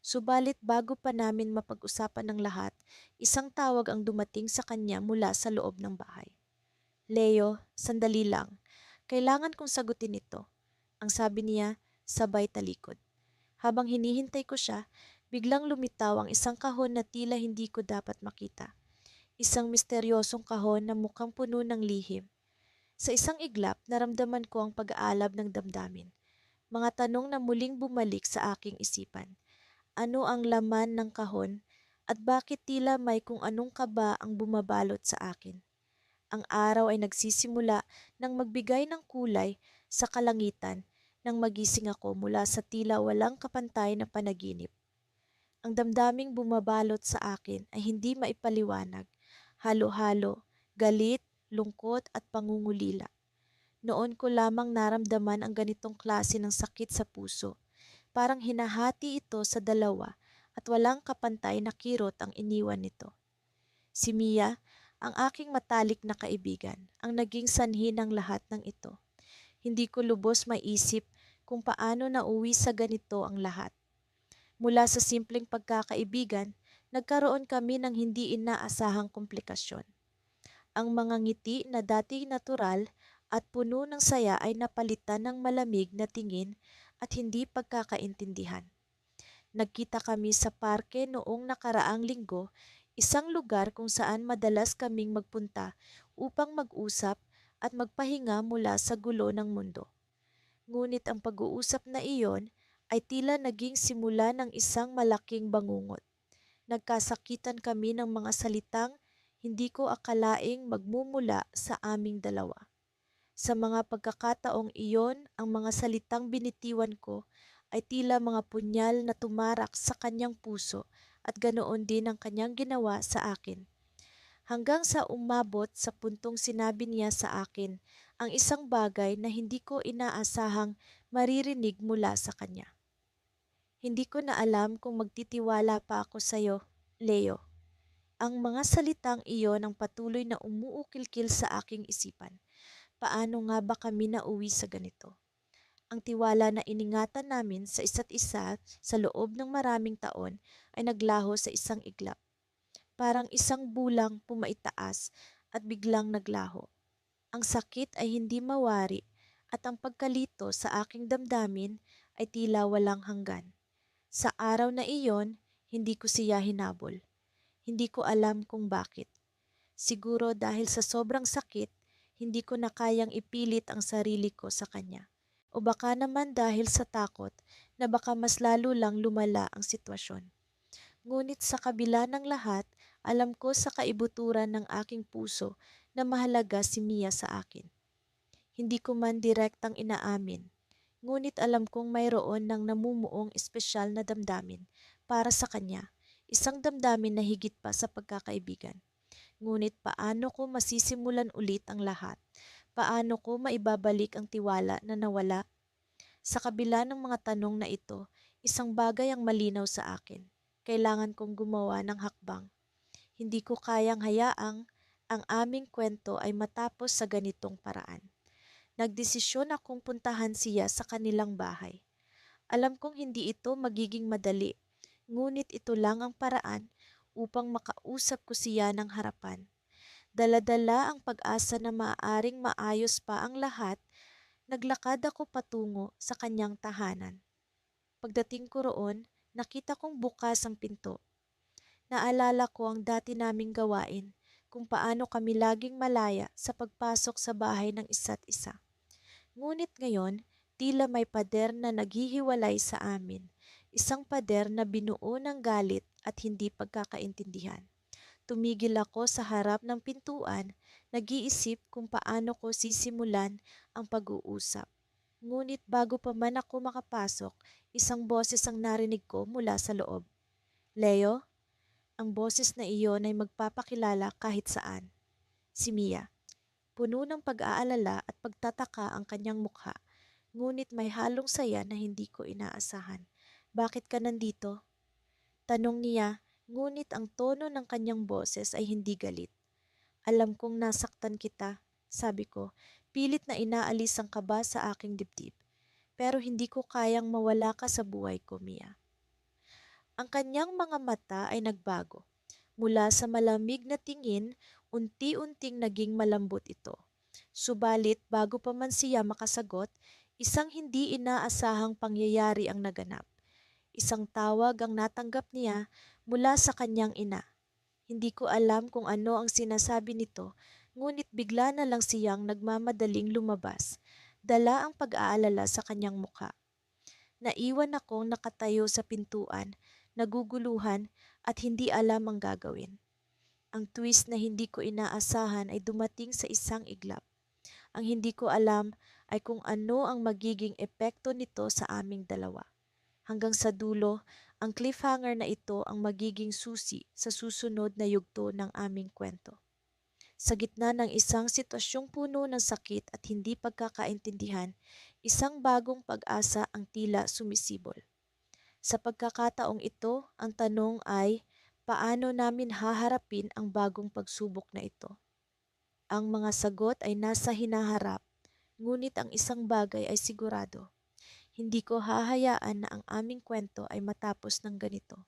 Subalit bago pa namin mapag-usapan ng lahat, isang tawag ang dumating sa kanya mula sa loob ng bahay. Leo, sandali lang. Kailangan kong sagutin ito. Ang sabi niya, sabay talikod. Habang hinihintay ko siya, biglang lumitaw ang isang kahon na tila hindi ko dapat makita. Isang misteryosong kahon na mukhang puno ng lihim. Sa isang iglap, naramdaman ko ang pag-aalab ng damdamin. Mga tanong na muling bumalik sa aking isipan. Ano ang laman ng kahon at bakit tila may kung anong kaba ang bumabalot sa akin? Ang araw ay nagsisimula nang magbigay ng kulay sa kalangitan nang magising ako mula sa tila walang kapantay na panaginip. Ang damdaming bumabalot sa akin ay hindi maipaliwanag, halo-halo, galit, lungkot at pangungulila. Noon ko lamang naramdaman ang ganitong klase ng sakit sa puso. Parang hinahati ito sa dalawa at walang kapantay na kirot ang iniwan nito. Si Mia, ang aking matalik na kaibigan, ang naging sanhi ng lahat ng ito. Hindi ko lubos maisip kung paano nauwi sa ganito ang lahat. Mula sa simpleng pagkakaibigan, nagkaroon kami ng hindi inaasahang komplikasyon. Ang mga ngiti na dati natural at puno ng saya ay napalitan ng malamig na tingin at hindi pagkakaintindihan. Nagkita kami sa parke noong nakaraang linggo, isang lugar kung saan madalas kaming magpunta upang mag-usap at magpahinga mula sa gulo ng mundo. Ngunit ang pag-uusap na iyon ay tila naging simula ng isang malaking bangungot. Nagkasakitan kami ng mga salitang hindi ko akalaing magmumula sa aming dalawa. Sa mga pagkakataong iyon, ang mga salitang binitiwan ko ay tila mga punyal na tumarak sa kanyang puso at ganoon din ang kanyang ginawa sa akin. Hanggang sa umabot sa puntong sinabi niya sa akin ang isang bagay na hindi ko inaasahang maririnig mula sa kanya. Hindi ko na alam kung magtitiwala pa ako sa iyo, Leo. Ang mga salitang iyon ang patuloy na umuukil-kil sa aking isipan. Paano nga ba kami nauwi sa ganito? Ang tiwala na iningatan namin sa isa't isa sa loob ng maraming taon ay naglaho sa isang iglap. Parang isang bulang pumaitaas at biglang naglaho. Ang sakit ay hindi mawari at ang pagkalito sa aking damdamin ay tila walang hanggan. Sa araw na iyon, hindi ko siya hinabol. Hindi ko alam kung bakit. Siguro dahil sa sobrang sakit, hindi ko na kayang ipilit ang sarili ko sa kanya. O baka naman dahil sa takot na baka mas lalo lang lumala ang sitwasyon. Ngunit sa kabila ng lahat, alam ko sa kaibuturan ng aking puso na mahalaga si Mia sa akin. Hindi ko man direktang inaamin, ngunit alam kong mayroon ng namumuong espesyal na damdamin para sa kanya, isang damdamin na higit pa sa pagkakaibigan. Ngunit paano ko masisimulan ulit ang lahat? Paano ko maibabalik ang tiwala na nawala? Sa kabila ng mga tanong na ito, isang bagay ang malinaw sa akin. Kailangan kong gumawa ng hakbang. Hindi ko kayang hayaang ang aming kwento ay matapos sa ganitong paraan. Nagdesisyon akong puntahan siya sa kanilang bahay. Alam kong hindi ito magiging madali, ngunit ito lang ang paraan upang makausap ko siya ng harapan. Dala-dala ang pag-asa na maaaring maayos pa ang lahat, naglakad ako patungo sa kanyang tahanan. Pagdating ko roon, nakita kong bukas ang pinto. Naalala ko ang dati naming gawain, kung paano kami laging malaya sa pagpasok sa bahay ng isa't isa. Ngunit ngayon, tila may pader na naghihiwalay sa amin. Isang pader na binuo ng galit at hindi pagkakaintindihan. Tumigil ako sa harap ng pintuan, nag-iisip kung paano ko sisimulan ang pag-uusap. Ngunit bago pa man ako makapasok, isang boses ang narinig ko mula sa loob. Leo, ang boses na iyon ay magpapakilala kahit saan. Si Mia. Puno ng pag-aalala at pagtataka ang kanyang mukha, ngunit may halong saya na hindi ko inaasahan. Bakit ka nandito? Tanong niya, ngunit ang tono ng kanyang boses ay hindi galit. Alam kong nasaktan kita, sabi ko, pilit na inaalis ang kaba sa aking dibdib. Pero hindi ko kayang mawala ka sa buhay ko, Mia. Ang kanyang mga mata ay nagbago. Mula sa malamig na tingin, unti-unting naging malambot ito. Subalit bago pa man siya makasagot, isang hindi inaasahang pangyayari ang naganap. Isang tawag ang natanggap niya mula sa kanyang ina. Hindi ko alam kung ano ang sinasabi nito, ngunit bigla na lang siyang nagmamadaling lumabas. Dala ang pag-aalala sa kanyang mukha. Naiwan akong nakatayo sa pintuan, naguguluhan at hindi alam ang gagawin. Ang twist na hindi ko inaasahan ay dumating sa isang iglap. Ang hindi ko alam ay kung ano ang magiging epekto nito sa aming dalawa. Hanggang sa dulo, ang cliffhanger na ito ang magiging susi sa susunod na yugto ng aming kwento. Sa gitna ng isang sitwasyong puno ng sakit at hindi pagkakaintindihan, isang bagong pag-asa ang tila sumisibol. Sa pagkakataong ito, ang tanong ay, paano namin haharapin ang bagong pagsubok na ito? Ang mga sagot ay nasa hinaharap, ngunit ang isang bagay ay sigurado. Hindi ko hahayaan na ang aming kwento ay matapos ng ganito.